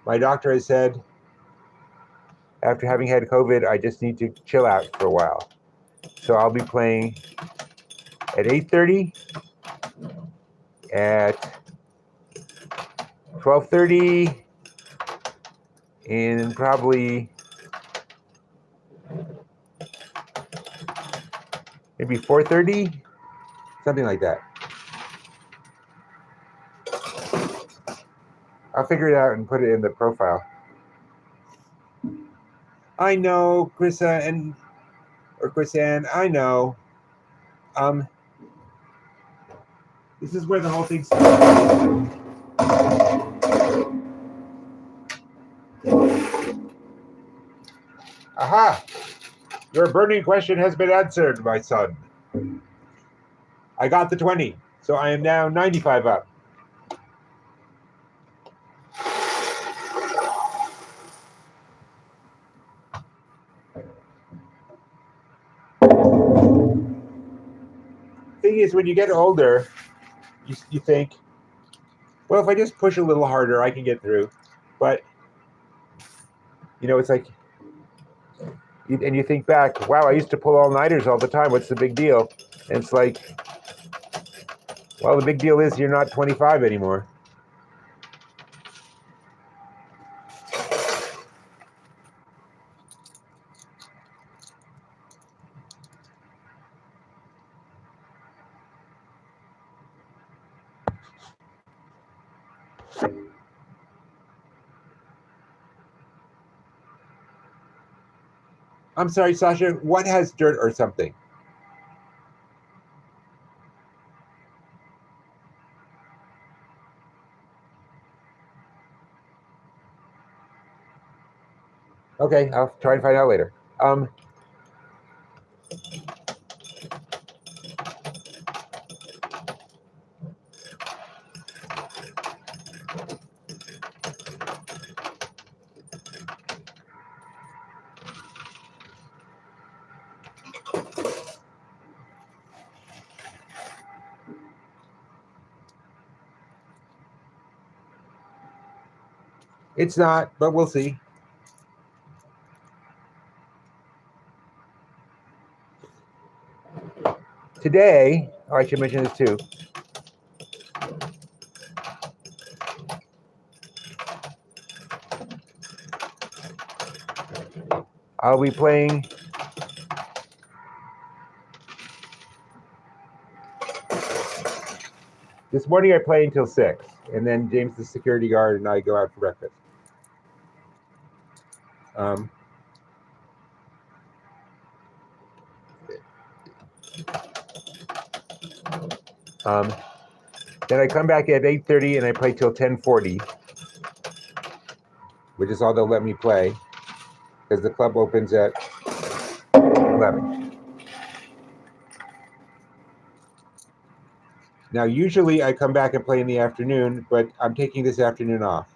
My doctor has said, after having had COVID, I just need to chill out for a while. So I'll be playing at 8:30, at 12:30, and probably maybe 4:30, something like that. I'll figure it out and put it in the profile. I know, Chrisanne, I know. This is where the whole thing starts. Aha! Your burning question has been answered, my son. I got the 20, so I am now 95 up. Thing is, when you get older, you think, well, if I just push a little harder, I can get through. But, you know, it's like, and you think back, wow, I used to pull all-nighters all the time. What's the big deal? And it's like, well, the big deal is you're not 25 anymore. I'm sorry, Sasha, what has dirt or something? Okay, I'll try and find out later. It's not, but we'll see. Today, oh, I should mention this too. I'll be playing this morning. I play until 6, and then James, the security guard, and I go out for breakfast. Then I come back at 8:30 and I play till 10:40, which is all they'll let me play because the club opens at 11. Now, usually I come back and play in the afternoon, but I'm taking this afternoon off.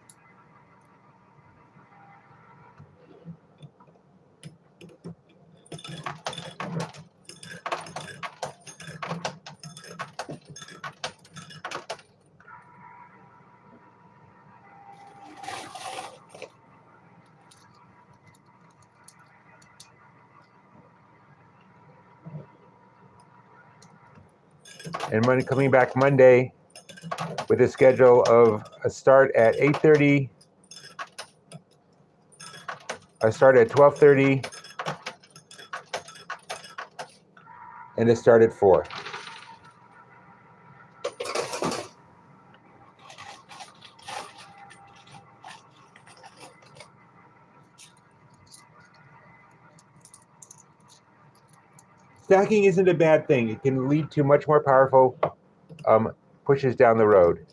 And coming back Monday with a schedule of a start at 8:30, a start at 12:30, and a start at 4. Stacking isn't a bad thing. It can lead to much more powerful pushes down the road.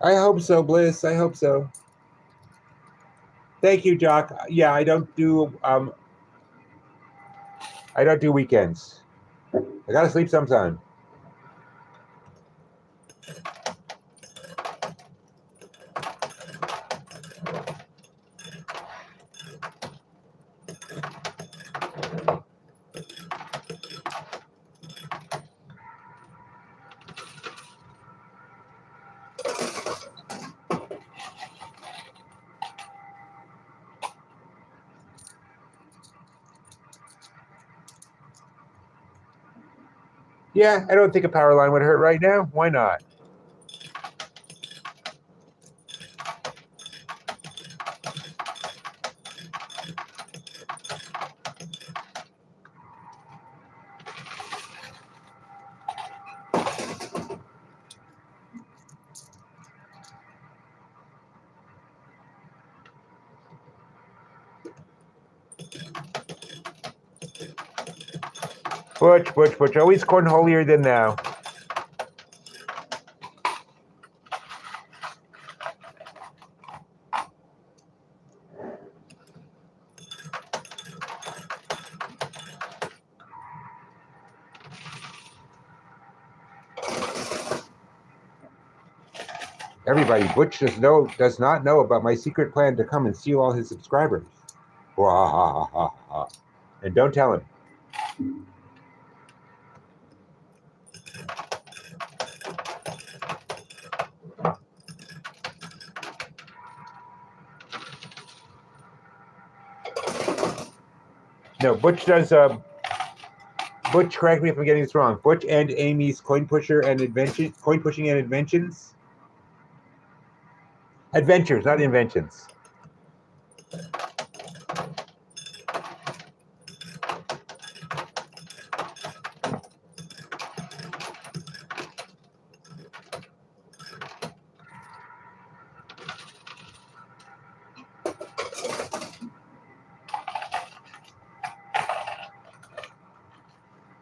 I hope so, Bliss. I hope so. Thank you, Jock. Yeah, I don't do weekends. I gotta sleep sometime. Yeah, I don't think a power line would hurt right now. Why not? Butch, always cornholier than thou. Everybody, Butch does not know about my secret plan to come and steal all his subscribers. And don't tell him. No, Butch does. Butch, correct me if I'm getting this wrong. Butch and Amy's coin pushing and inventions. Adventures, not inventions.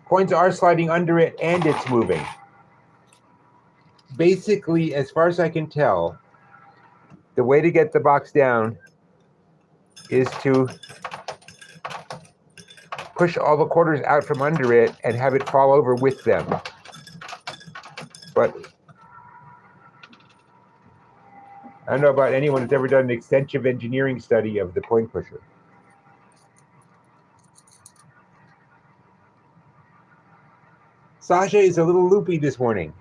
Coins are sliding under it and it's moving. Basically, as far as I can tell, the way to get the box down is to push all the quarters out from under it and have it fall over with them. But I don't know about anyone who's ever done an extensive engineering study of the coin pusher. Sasha is a little loopy this morning.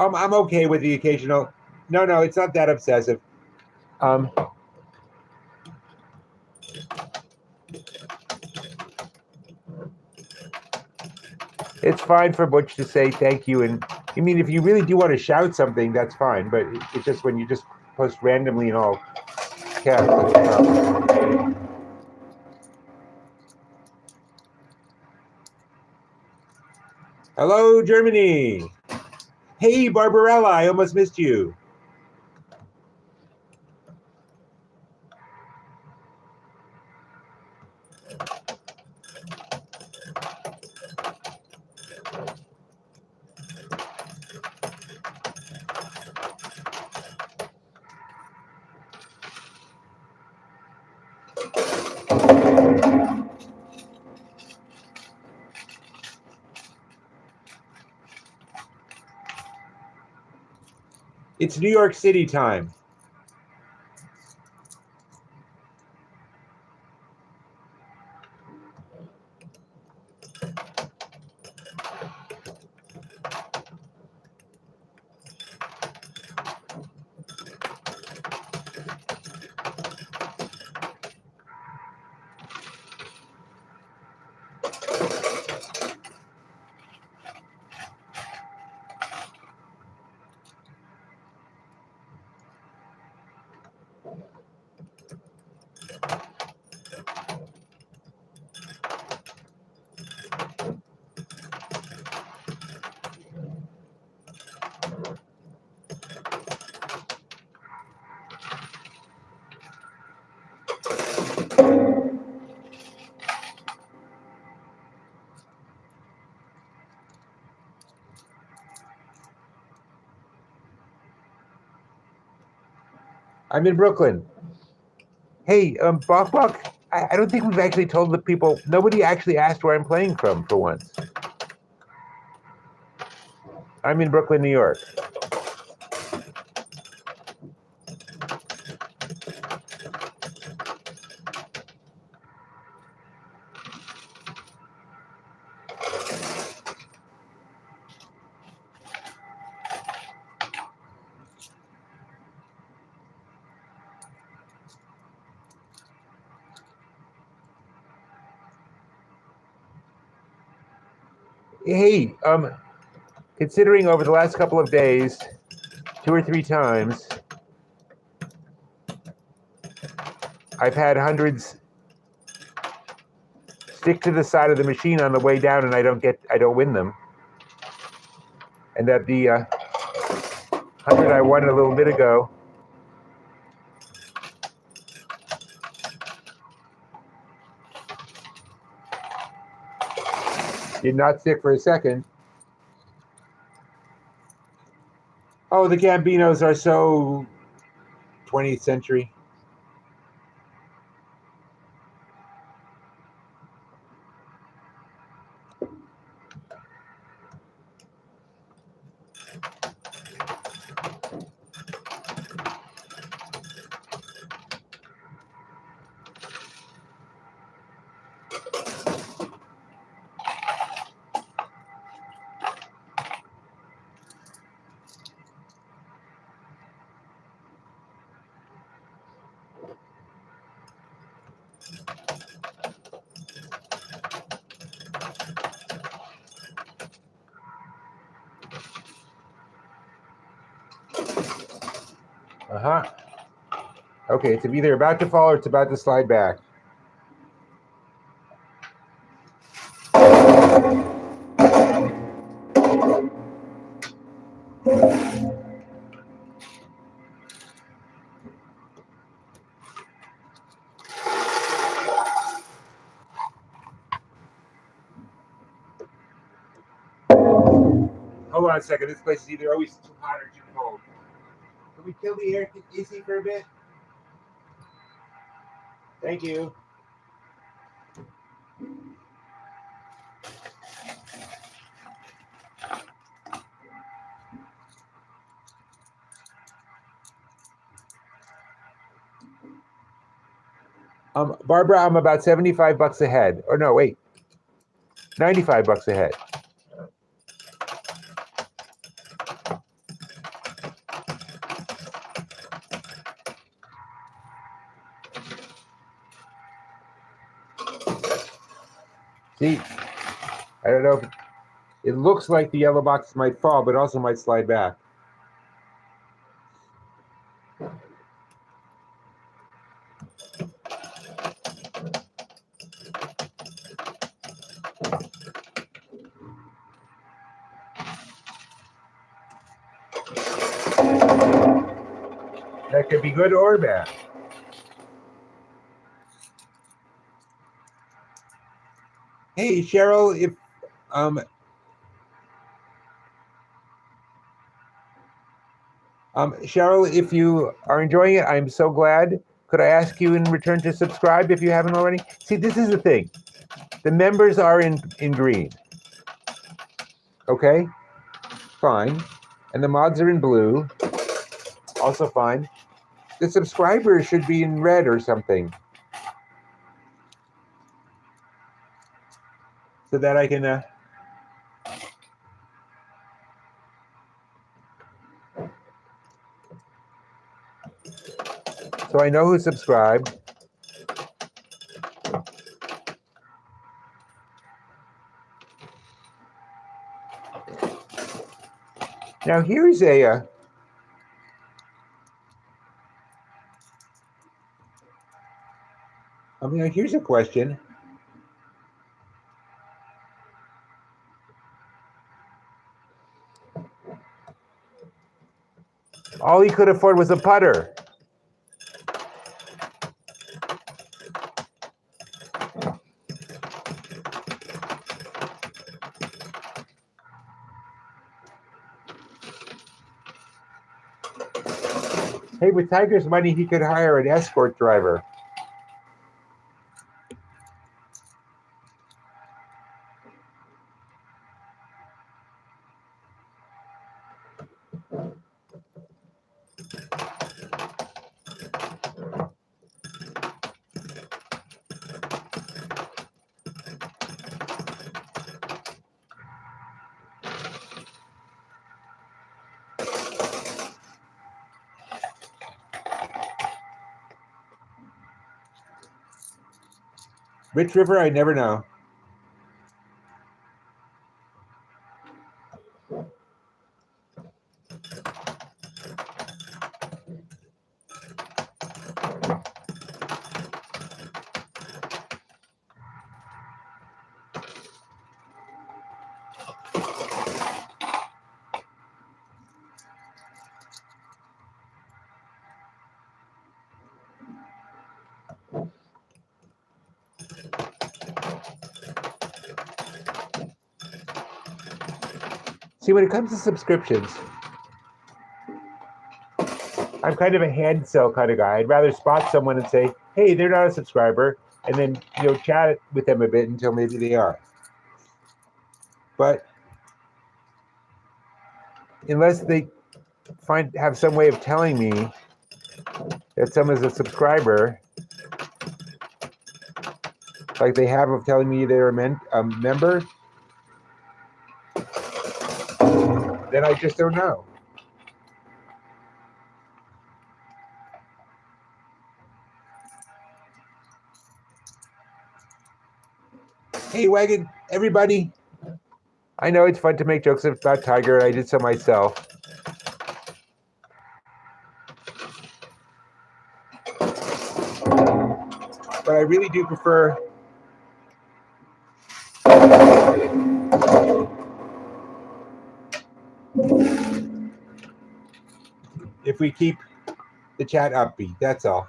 I'm okay with the occasional. No, it's not that obsessive. It's fine for Butch to say thank you, and I mean, if you really do want to shout something, that's fine. But it's just when you just post randomly and all caps, that's the problem. Hello, Germany. Hey, Barbarella, I almost missed you. It's New York City time. I'm in Brooklyn. Hey, Bok Bok, I don't think we've actually told the people. Nobody actually asked where I'm playing from for once. I'm in Brooklyn, New York. Hey, considering over the last couple of days, 2 or 3 times, I've had hundreds stick to the side of the machine on the way down, and I don't win them. And that the 100 I won a little bit ago did not stick for a second. Oh, the Gambinos are so 20th century. Uh-huh. Okay, it's either about to fall or it's about to slide back. Hold on a second. This place is either always too hot or too cold. Can we kill the air AC for a bit? Thank you. Barbara, I'm about $75 ahead. Or no, wait, $95 ahead. See, I don't know if it looks like the yellow box might fall, but also might slide back. That could be good or bad. Hey, Cheryl, Cheryl, if you are enjoying it, I'm so glad. Could I ask you in return to subscribe if you haven't already? See, this is the thing. The members are in green. Okay, fine. And the mods are in blue. Also fine. The subscribers should be in red or something. So that I can... so I know who subscribed. Now here's a... here's a question. All he could afford was a putter. Hey, with Tiger's money, he could hire an escort driver. Which river? I never know. See, when it comes to subscriptions, I'm kind of a hand sell kind of guy. I'd rather spot someone and say, hey, they're not a subscriber, and then chat with them a bit until maybe they are. But unless they have some way of telling me that someone's a subscriber, like they have of telling me they're a member, then I just don't know. Hey, Wagon, everybody. I know it's fun to make jokes about Tiger. I did so myself. But I really do prefer if we keep the chat upbeat. That's all.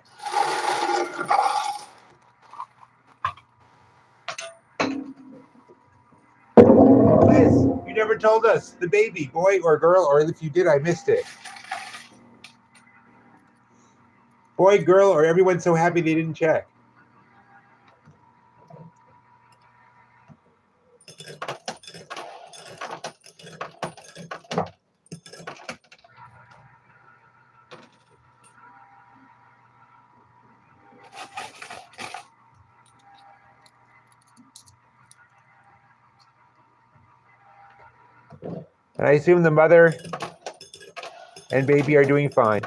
Liz, you never told us the baby, boy or girl, or if you did, I missed it. Boy, girl, or everyone's so happy they didn't check. And I assume the mother and baby are doing fine.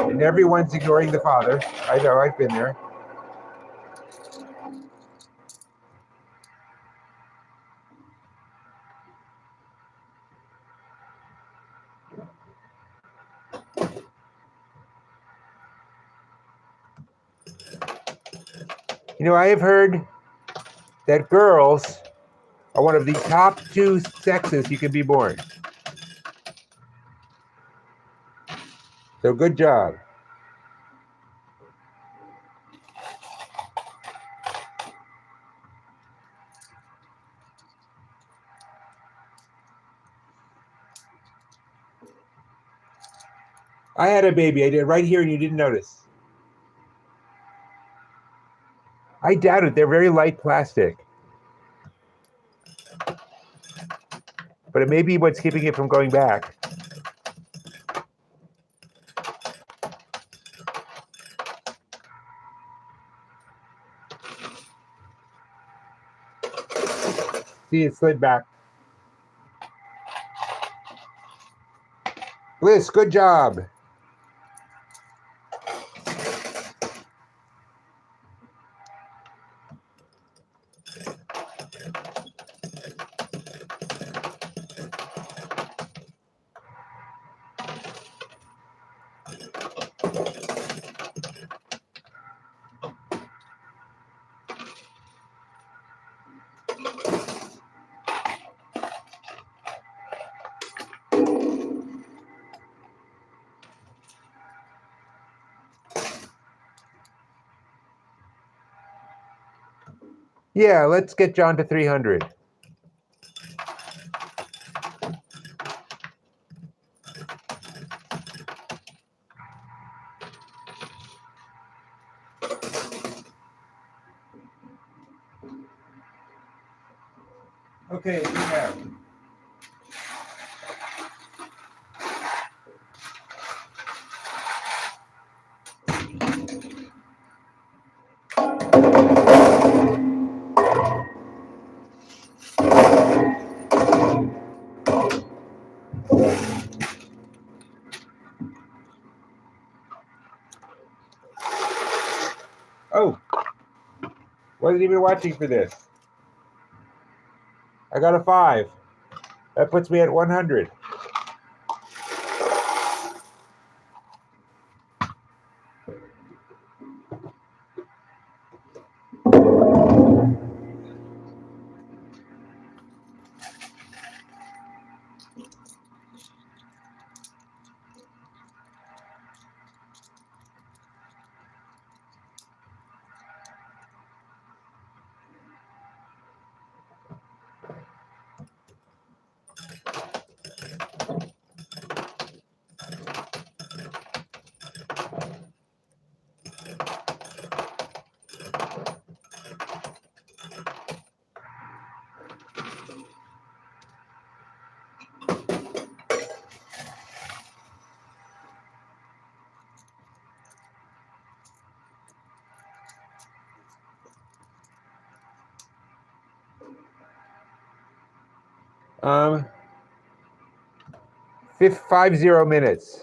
And everyone's ignoring the father. I know, I've been there. I have heard that girls are one of the top 2 sexes you can be born. So good job. I had a baby. I did right here and you didn't notice. I doubt it. They're very light plastic. But it may be what's keeping it from going back. See, it slid back. Bliss, good job. Yeah, let's get John to 300. Okay, we have. Oh, wasn't even watching for this. I got a 5. That puts me at 100. Um, 50 minutes.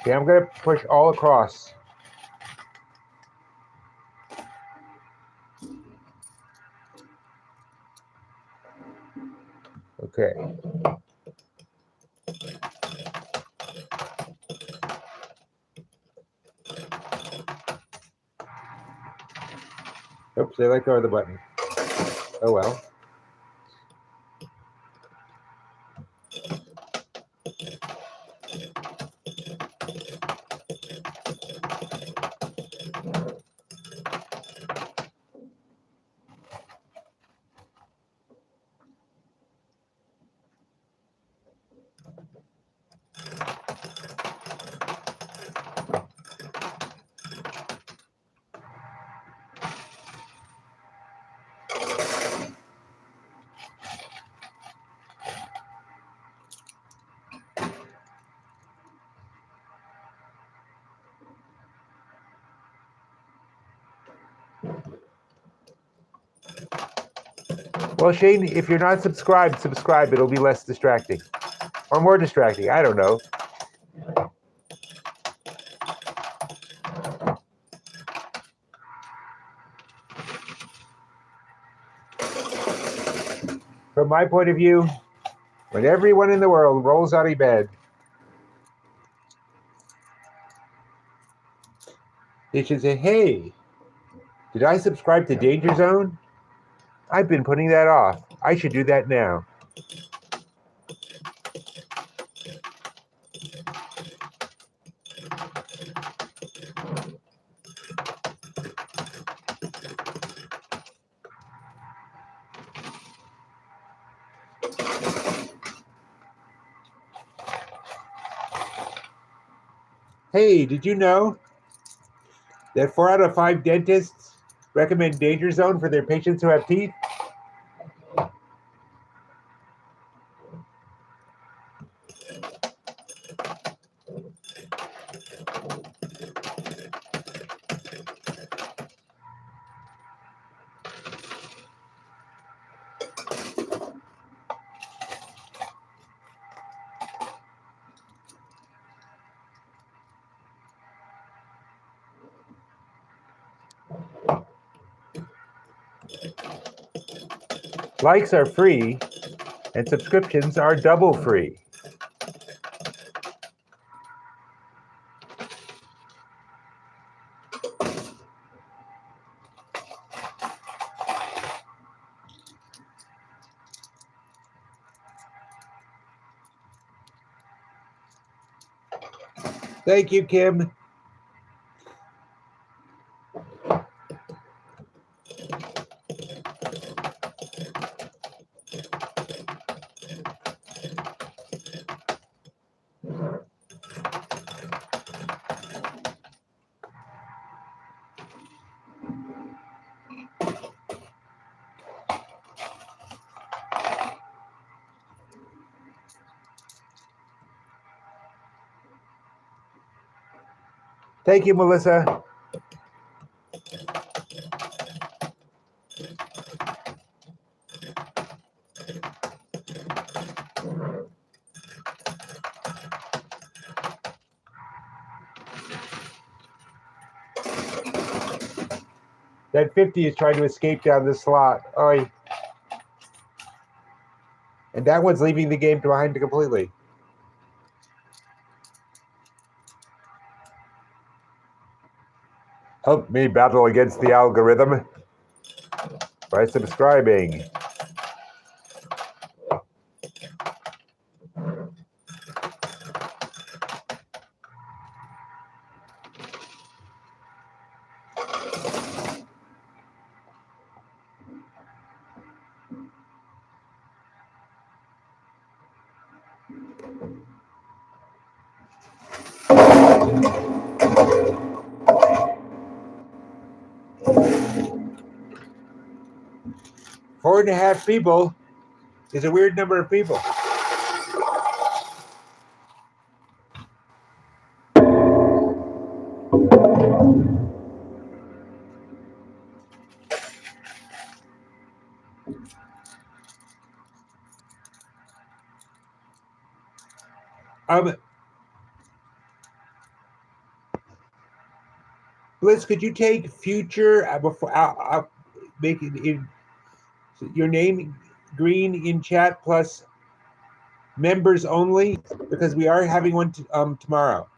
Okay, I'm gonna push all across. Okay. Oops, I let go of the button. Oh well. Well, Shane, if you're not subscribed, subscribe. It'll be less distracting. Or more distracting. I don't know. From my point of view, when everyone in the world rolls out of bed, they should say, hey, did I subscribe to Danger Zone? I've been putting that off. I should do that now. Hey, did you know that 4 out of 5 dentists recommend Danger Zone for their patients who have teeth? Likes are free, and subscriptions are double free. Thank you, Kim. Thank you, Melissa. That 50 is trying to escape down this slot. Oi. And that one's leaving the game behind completely. Help me battle against the algorithm by subscribing. Four and a half people is a weird number of people. Bliss, could you take future before I'll make it in your name green in chat plus members only, because we are having one tomorrow.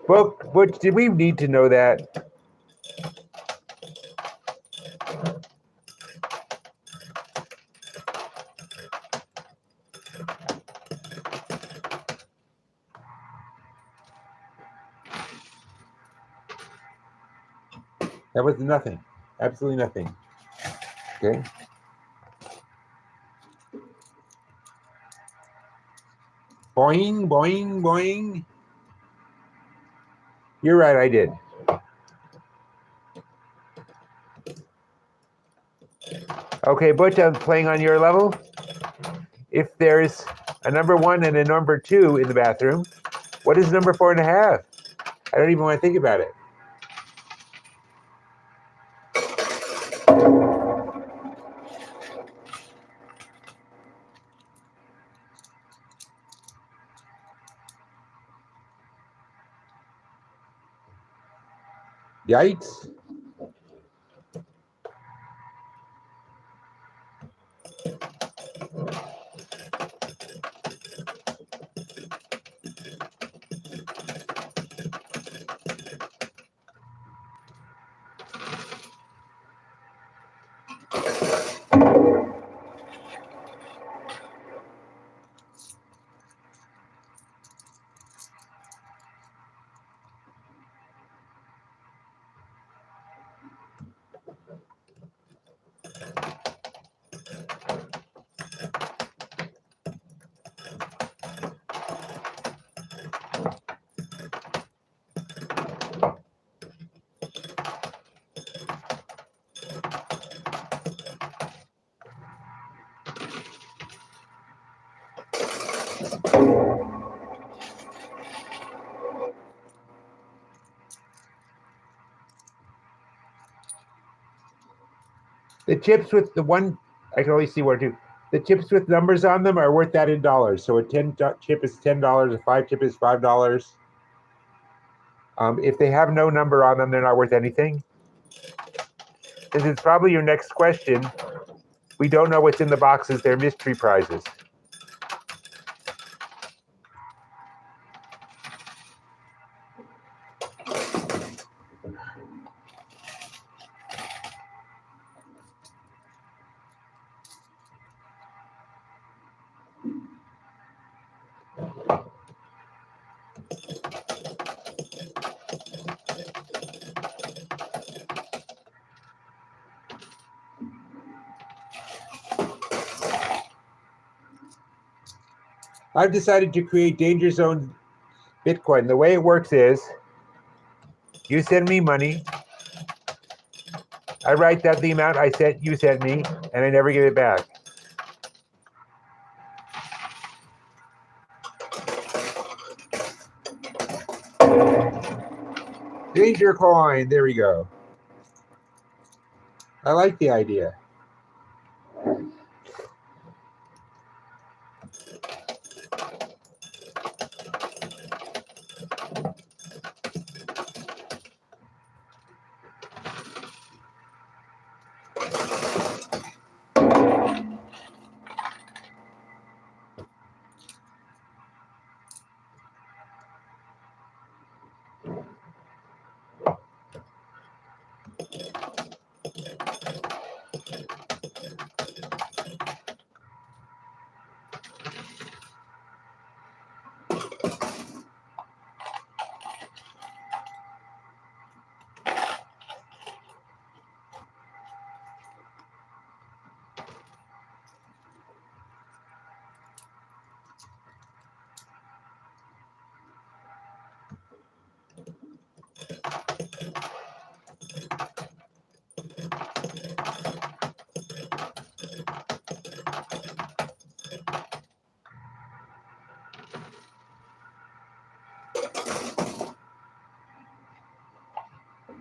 Well, but did we need to know that? That was nothing. Absolutely nothing. Okay. Boing, boing, boing. You're right, I did. Okay, Butch, I'm playing on your level. If there's a number 1 and a number 2 in the bathroom, what is number 4.5? I don't even want to think about it. Yikes. The chips with the one, I can only see one or two. The chips with numbers on them are worth that in dollars. So a 10 chip is $10, a 5 chip is $5. If they have no number on them, they're not worth anything. This is probably your next question. We don't know what's in the boxes. They're mystery prizes. I've decided to create Danger Zone Bitcoin. The way it works is you send me money. I write down the amount you sent me, and I never give it back. Danger coin. There we go. I like the idea.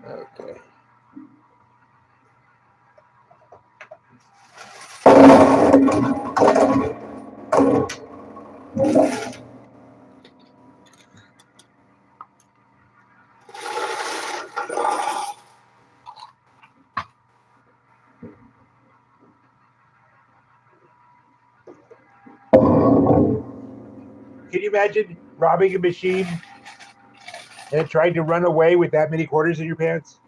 Okay. Can you imagine robbing a machine and trying to run away with that many quarters in your pants?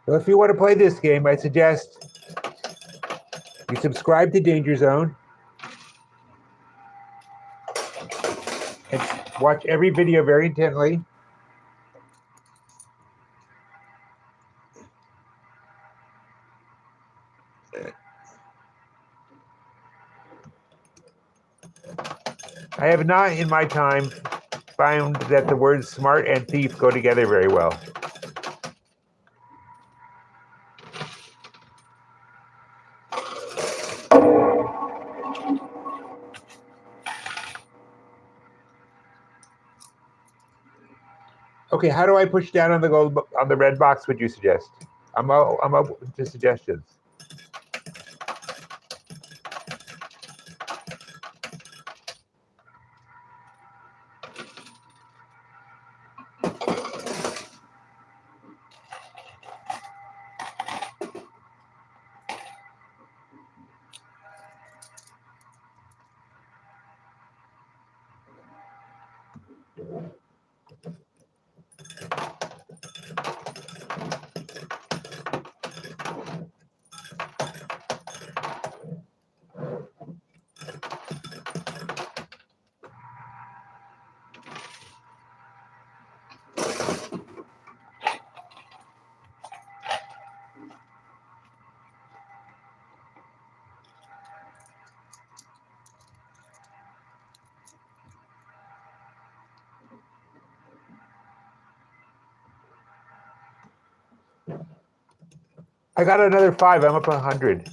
Well, if you want to play this game, I suggest you subscribe to Danger Zone and watch every video very intently. I have not, in my time, found that the words smart and thief go together very well. Okay, how do I push down on the red box? Would you suggest? I'm open to suggestions. I got another 5. I'm up 100.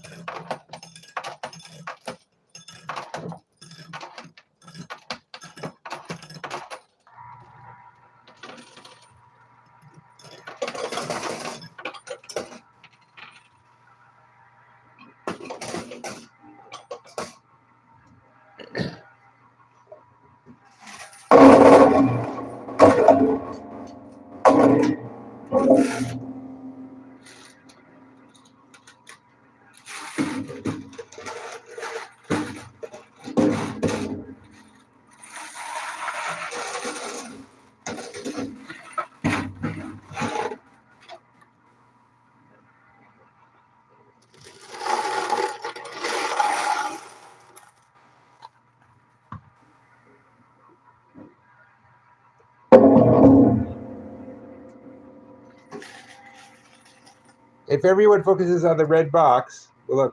If everyone focuses on the red box, will a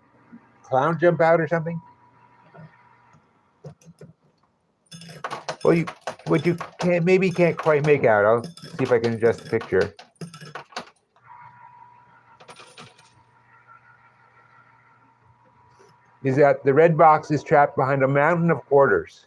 clown jump out or something? Well, what you can't quite make out. I'll see if I can adjust the picture. Is that the red box is trapped behind a mountain of quarters.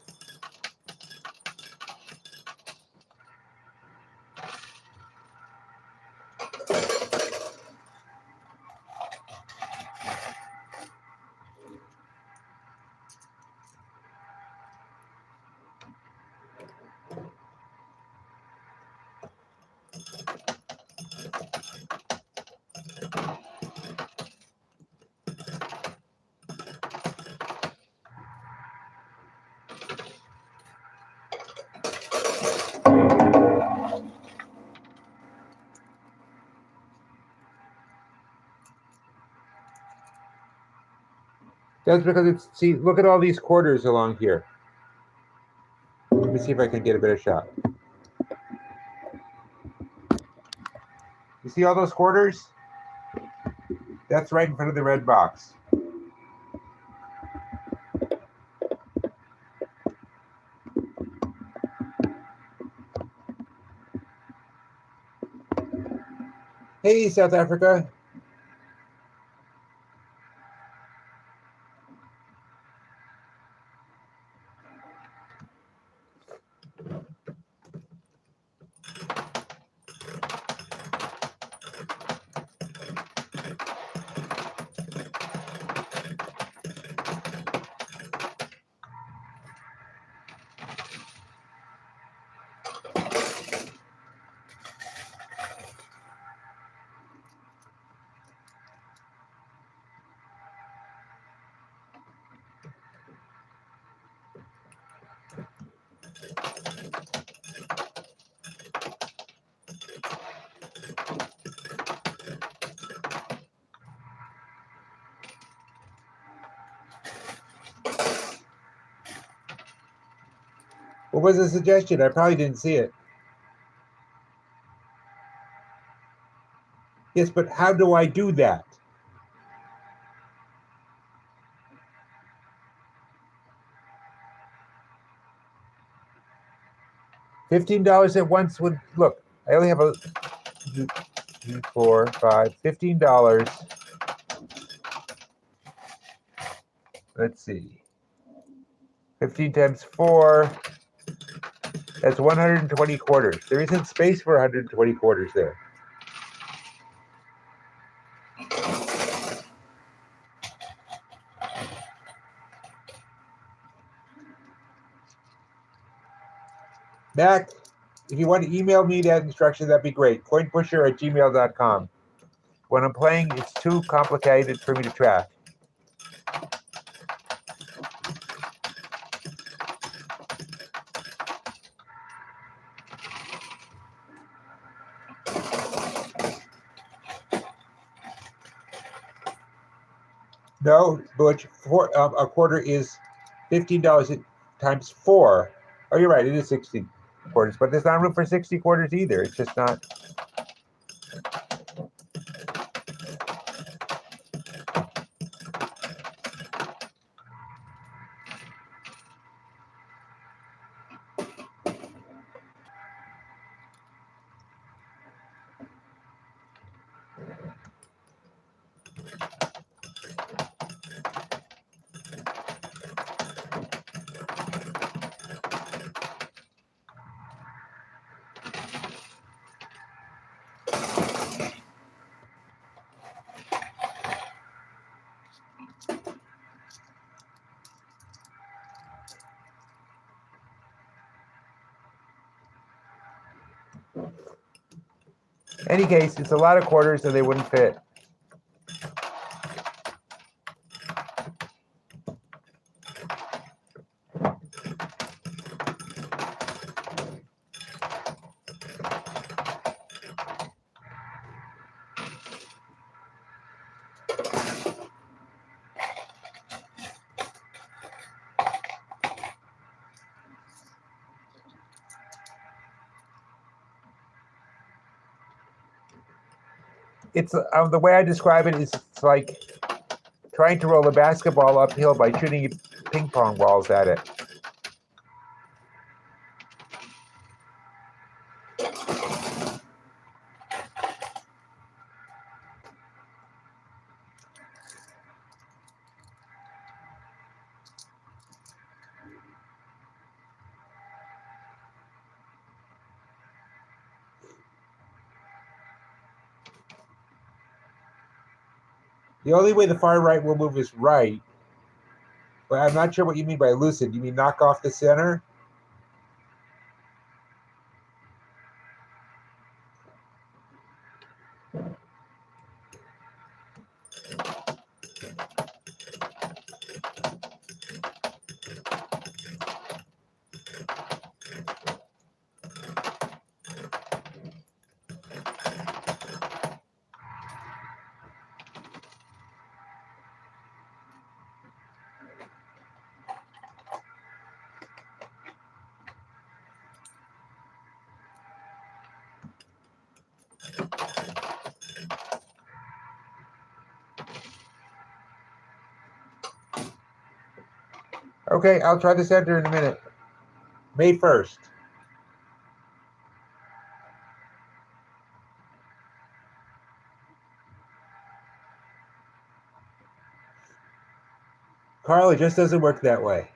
That's because see, look at all these quarters along here. Let me see if I can get a better shot. You see all those quarters? That's right in front of the red box. Hey, South Africa. What was the suggestion? I probably didn't see it. Yes, but how do I do that? $15 at once would look. I only have a 4, 5, $15. Let's see. 15 times 4. That's 120 quarters. There isn't space for 120 quarters there. Mac, if you want to email me that instruction, that'd be great. Coinpusher@gmail.com. When I'm playing, it's too complicated for me to track. No, Butch, a quarter is $15 times 4. Oh, you're right, it is 60 quarters, but there's not room for 60 quarters either. It's just not. In any case, it's a lot of quarters, so they wouldn't fit. It's the way I describe it is it's like trying to roll a basketball uphill by shooting ping pong balls at it. The only way the far right will move is right. But I'm not sure what you mean by lucid. You mean knock off the center? Okay, I'll try the center in a minute. May 1st. Carl, it just doesn't work that way.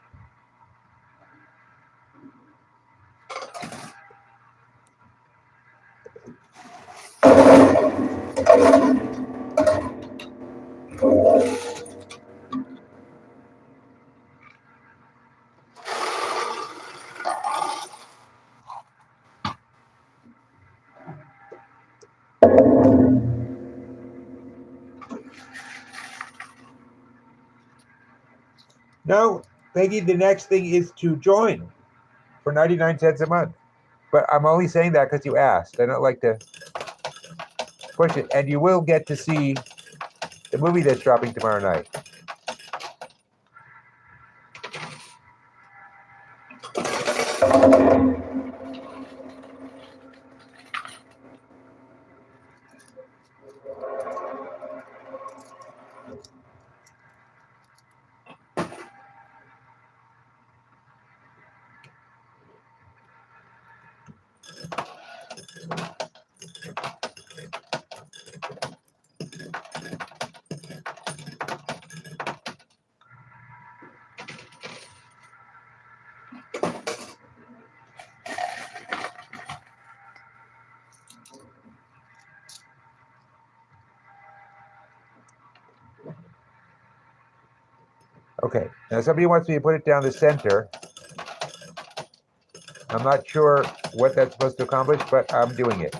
No, Peggy, the next thing is to join for 99 cents a month. But I'm only saying that because you asked. I don't like to push it. And you will get to see the movie that's dropping tomorrow night. Okay, now somebody wants me to put it down the center. I'm not sure what that's supposed to accomplish, but I'm doing it.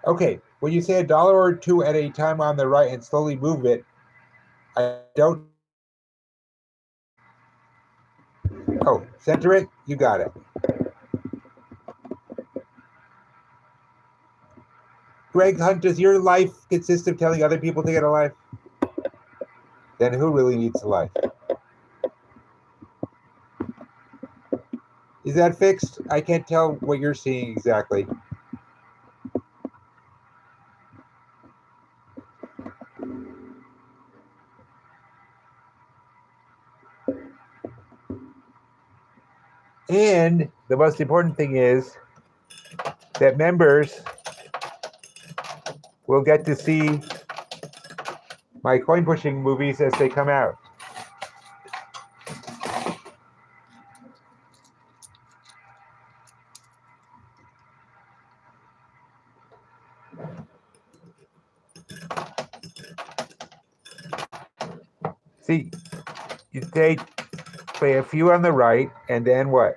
Okay, when you say $1 or $2 at a time on the right and slowly move it, I don't. Oh, center it? You got it. Greg Hunt, does your life consist of telling other people to get a life? Then who really needs a life? Is that fixed? I can't tell what you're seeing exactly. And the most important thing is that members will get to see my coin pushing movies as they come out. See, you play a few on the right, and then what?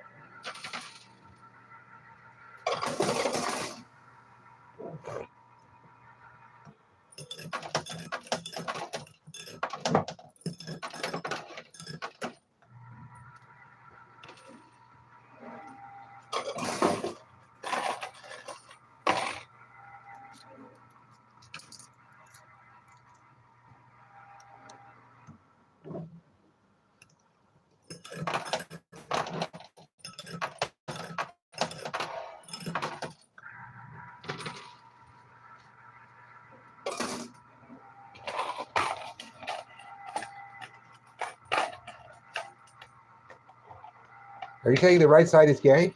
Are you saying the right side is gay?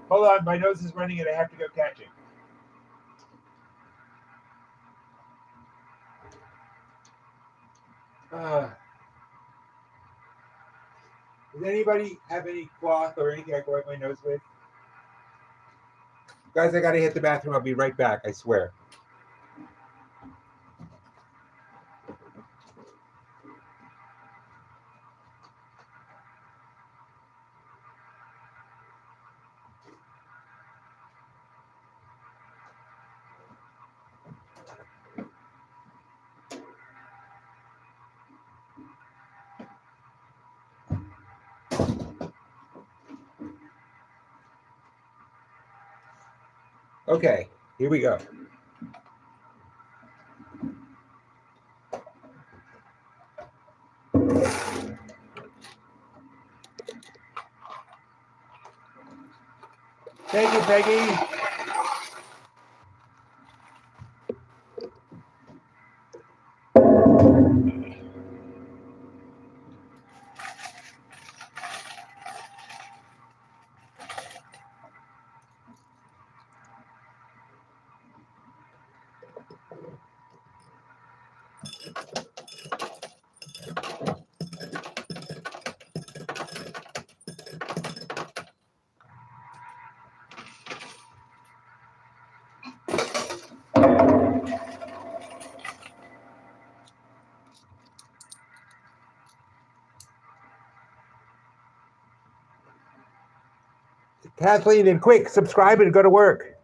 Hold on, my nose is running and I have to go catch it. Does anybody have any cloth or anything I can wipe my nose with? Guys, I gotta hit the bathroom. I'll be right back, I swear. Okay, here we go. Thank you, Peggy. Kathleen, and quick, subscribe and go to work.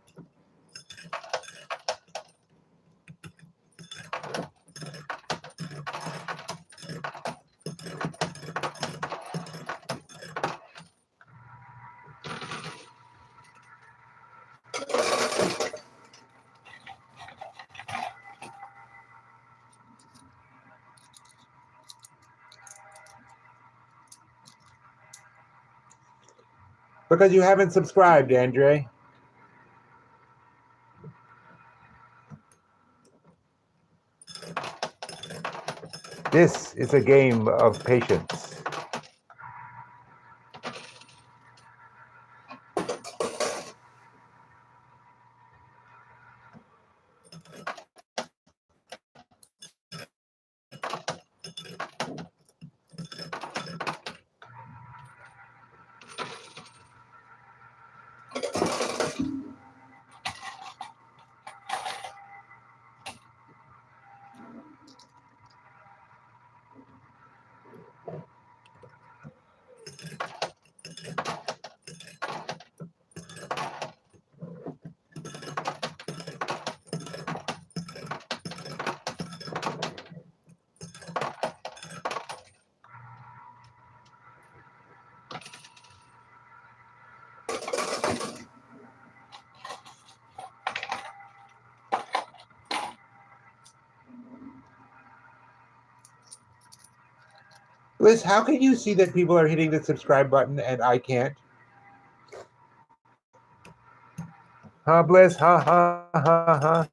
Because you haven't subscribed, Andre. This is a game of patience. Liz, how can you see that people are hitting the subscribe button and I can't? Huh, Bliss? Ha, ha, ha, ha.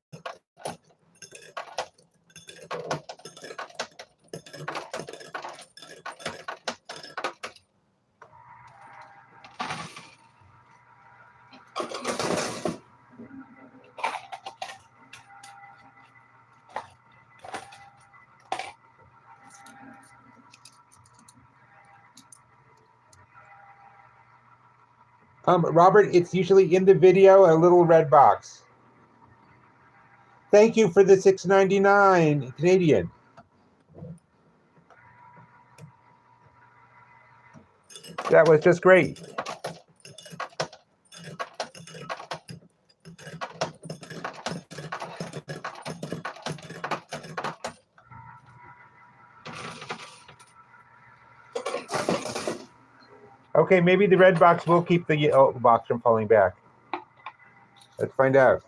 Robert, it's usually in the video, a little red box. Thank you for the $6.99 Canadian. That was just great. Okay, maybe the red box will keep the yellow box from falling back. Let's find out.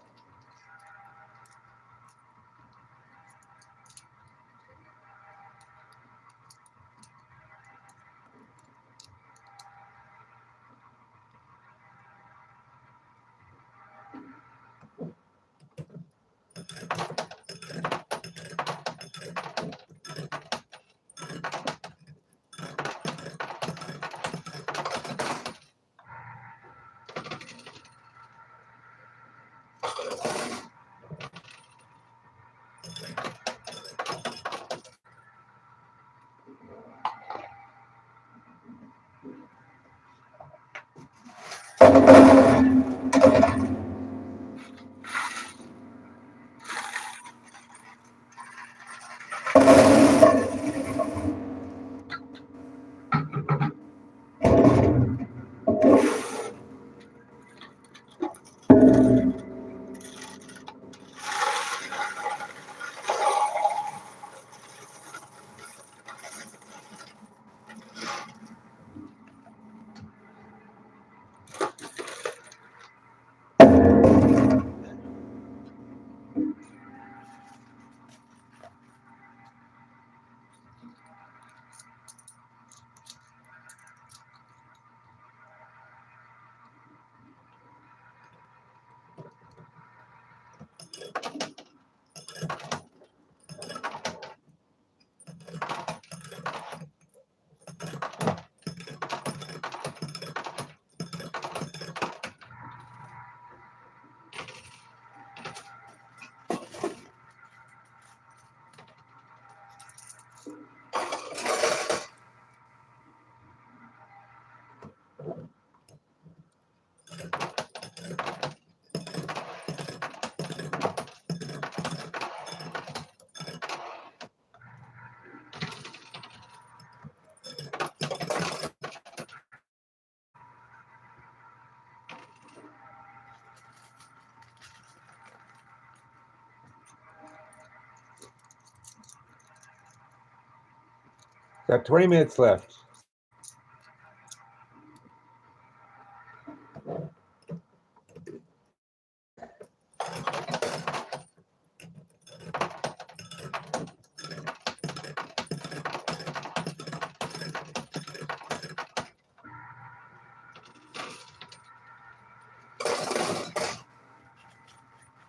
Got 20 minutes left.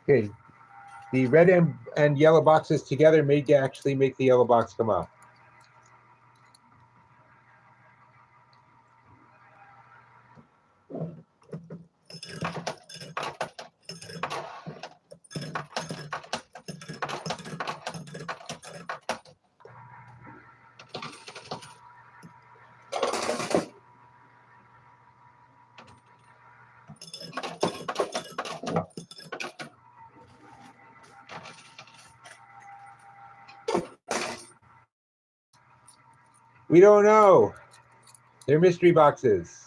Okay, the red and yellow boxes together may actually make the yellow box come up. We don't know. They're mystery boxes.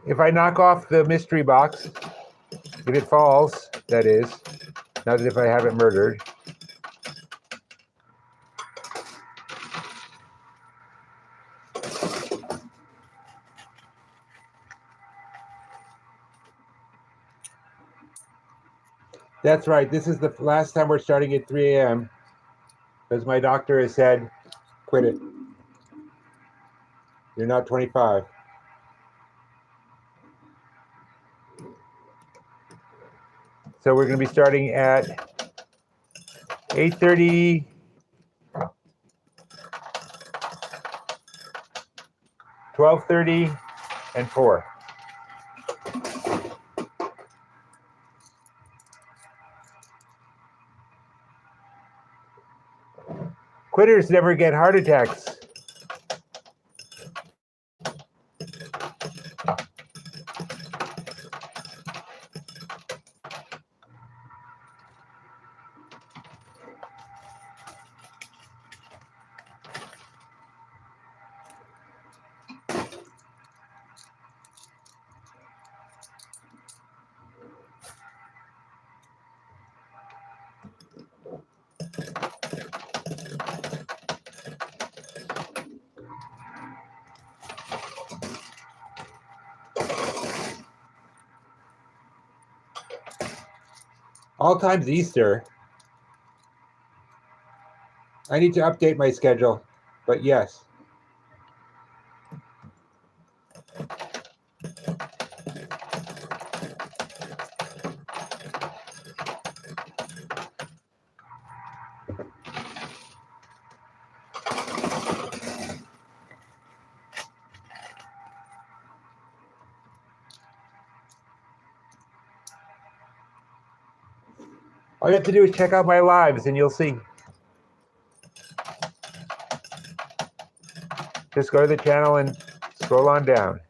If I knock off the mystery box, if it falls, that is, not if I have it murdered. That's right. This is the last time we're starting at 3 a.m. because my doctor has said, quit it. You're not 25. So we're going to be starting at 8:30, 12:30, and 4. Quitters never get heart attacks. All times Easter. I need to update my schedule, but yes. All you have to do is check out my lives and you'll see. Just go to the channel and scroll on down.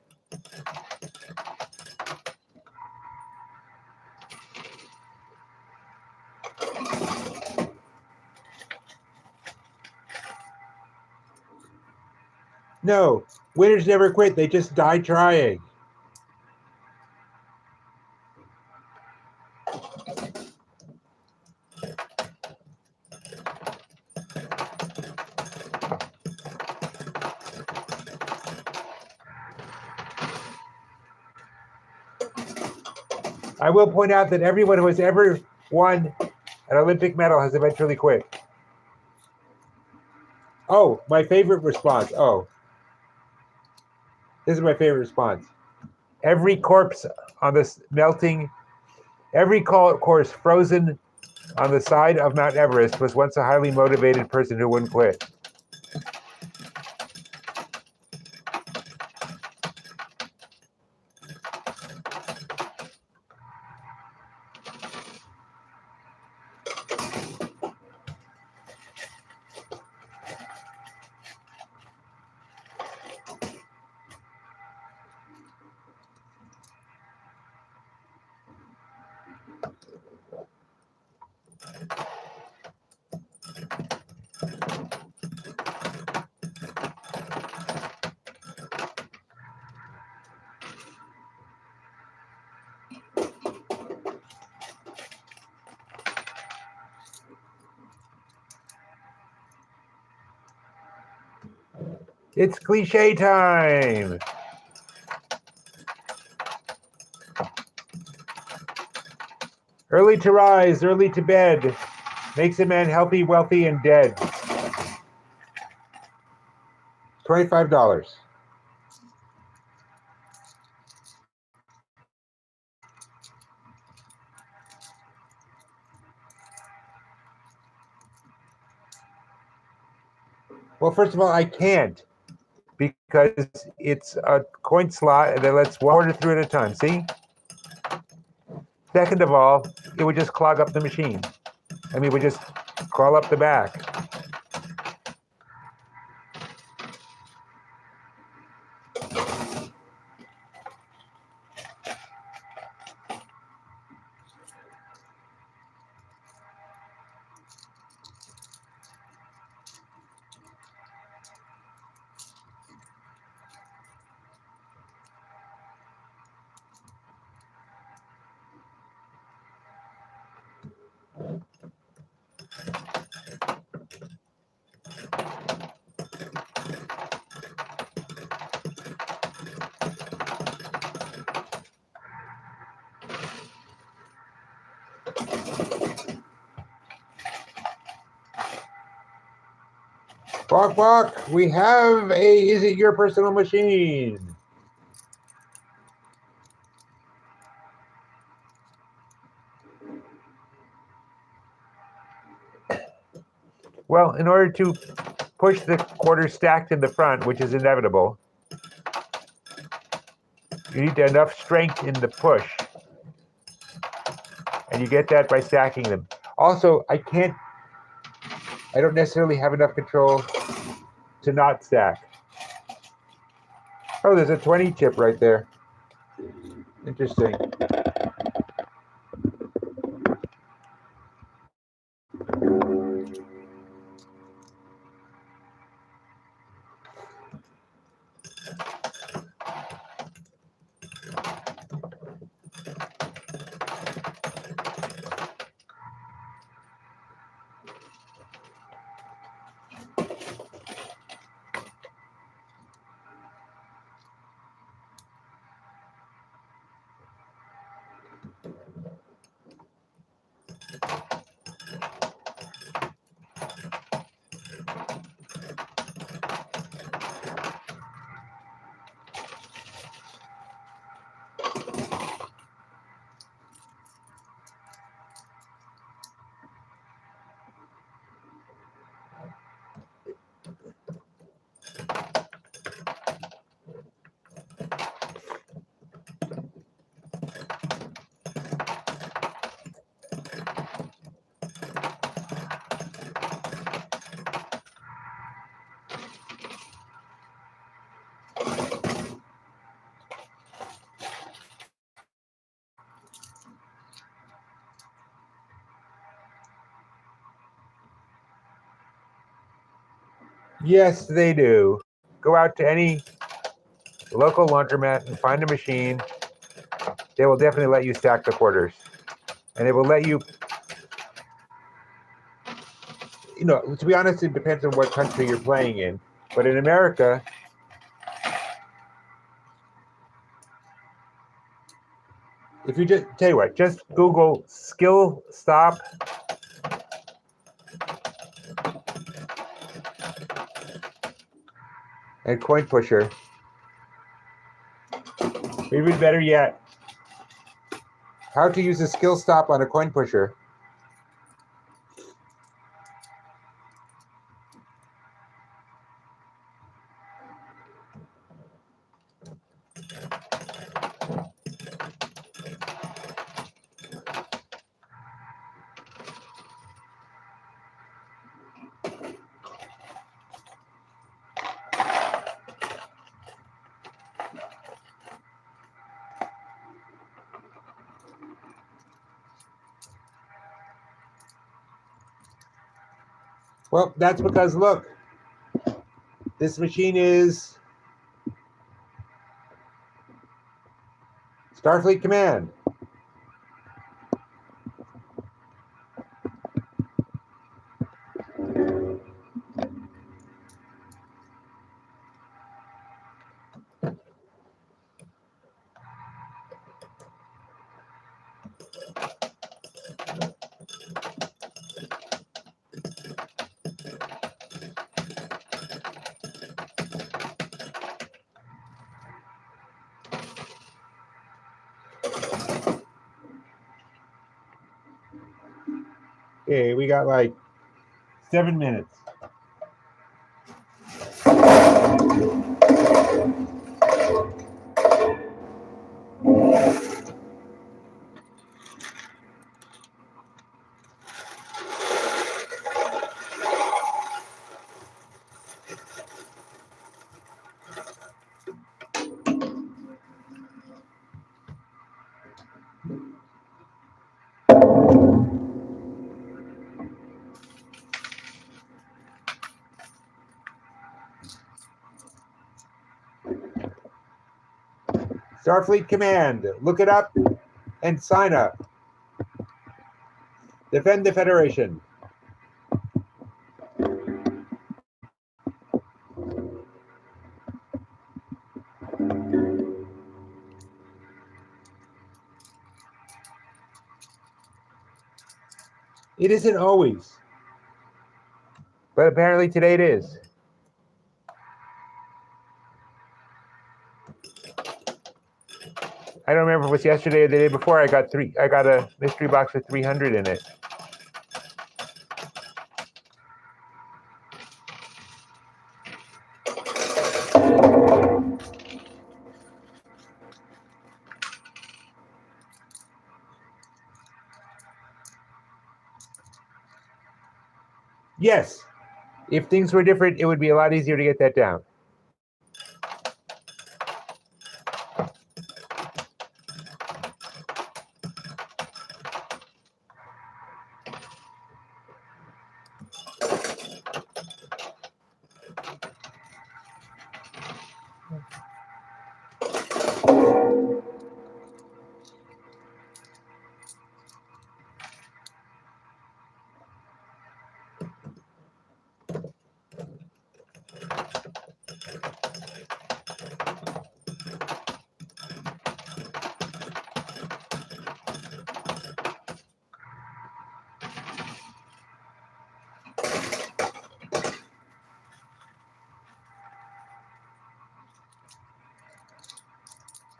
No, winners never quit. They just die trying. I will point out that everyone who has ever won an Olympic medal has eventually quit. Oh, my favorite response. Oh, this is my favorite response. Every corpse on this melting, every corpse frozen on the side of Mount Everest was once a highly motivated person who wouldn't quit. It's cliche time. Early to rise, early to bed, makes a man healthy, wealthy, and dead. $25. Well, first of all, I can't because it's a coin slot and it lets one order through at a time. See? Second of all, it would just clog up the machine. I mean, it would just crawl up the back. Bok Bok, we have a Is It Your Personal Machine? Well, in order to push the quarters stacked in the front, which is inevitable, you need enough strength in the push. And you get that by stacking them. Also, I don't necessarily have enough control to not stack. Oh, there's a 20 chip right there. Interesting. Yes, they do. Go out to any local laundromat and find a machine. They will definitely let you stack the quarters. And they will let you, to be honest, it depends on what country you're playing in. But in America, if you just Google skill stop and coin pusher. Even better yet, how to use a skill stop on a coin pusher. Well, that's because, look, this machine is Starfleet Command. Okay, we got like 7 minutes. Starfleet Command, look it up and sign up. Defend the Federation. It isn't always, but apparently today it is. I don't remember if it was yesterday or the day before. I got a mystery box with 300 in it. Yes, if things were different, it would be a lot easier to get that down.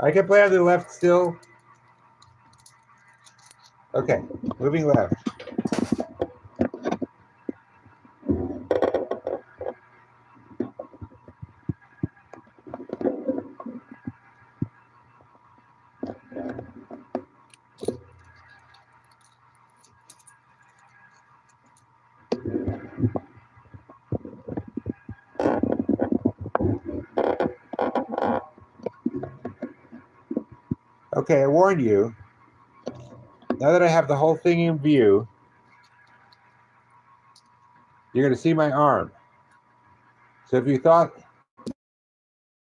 I can play on the left still. Okay, moving left. Okay, I warned you. Now that I have the whole thing in view, you're going to see my arm. So if you thought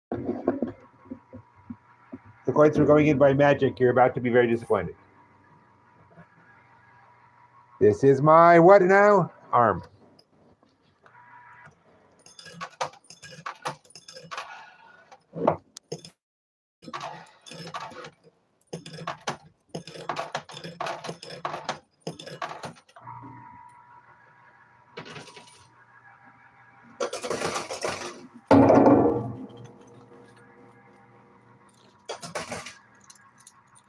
the coins were going in by magic, you're about to be very disappointed. This is my what now? Arm.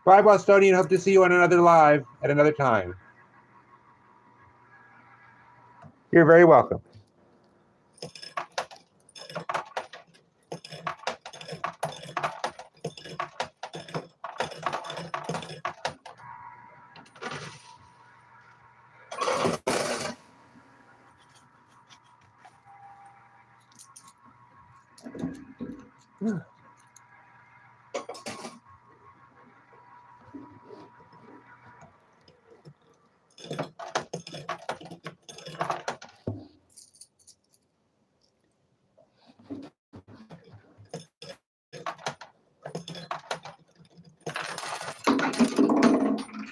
Bye, Bostonian. Hope to see you on another live at another time. You're very welcome.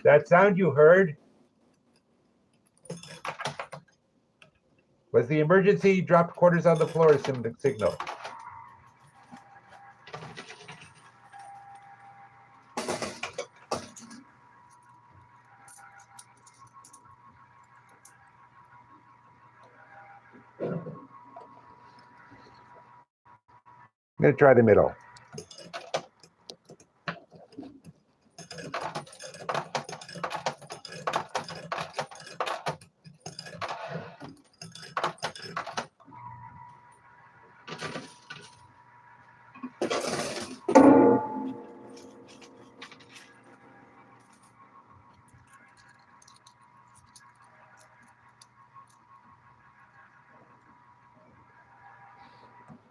That sound you heard was the emergency dropped quarters on the floor signal. I'm going to try the middle.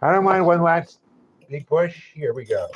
I don't mind one last big push. Here we go.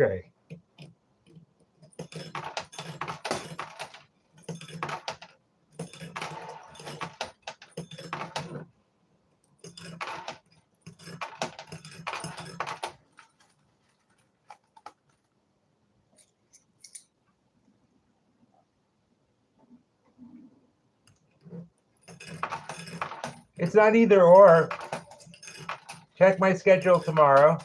Okay. It's not either or. Check my schedule tomorrow.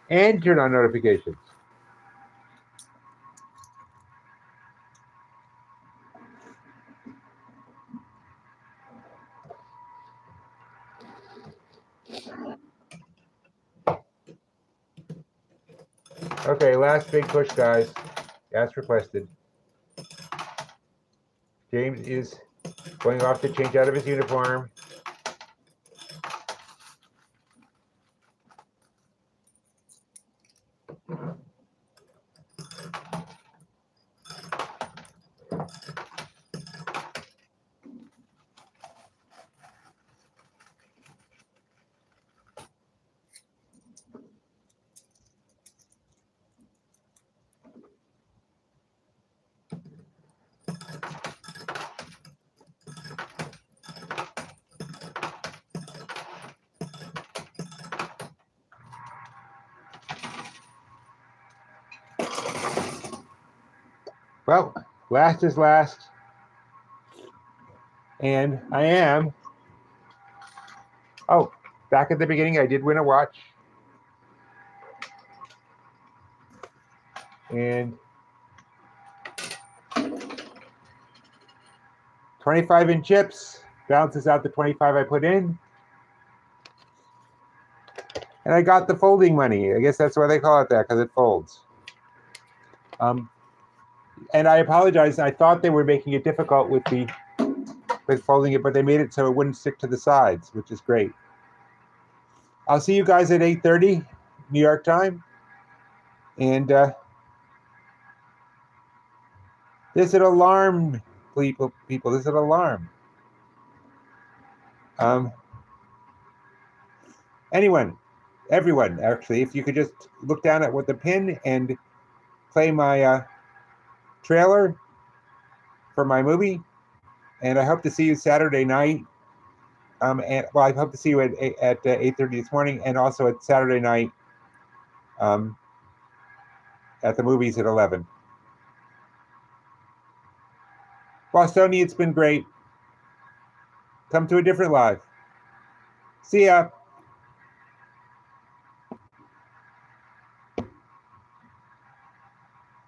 And turn on notifications. Okay, last big push, guys. As requested. James is going off to change out of his uniform. Well, last is last. And I am. Oh, back at the beginning, I did win a watch. And 25 in chips balances out the 25 I put in. And I got the folding money. I guess that's why they call it that, because it folds. And I apologize. I thought they were making it difficult with folding it, but they made it so it wouldn't stick to the sides, which is great. I'll see you guys at 8:30 New York time. And there's an alarm, people. There's an alarm. Everyone, actually, if you could just look down at what the pin and play my trailer for my movie. And I hope to see you Saturday night. I hope to see you at 8:30 this morning, and also at Saturday night at the movies at 11. Bostoni, it's been great. Come to a different live. See ya.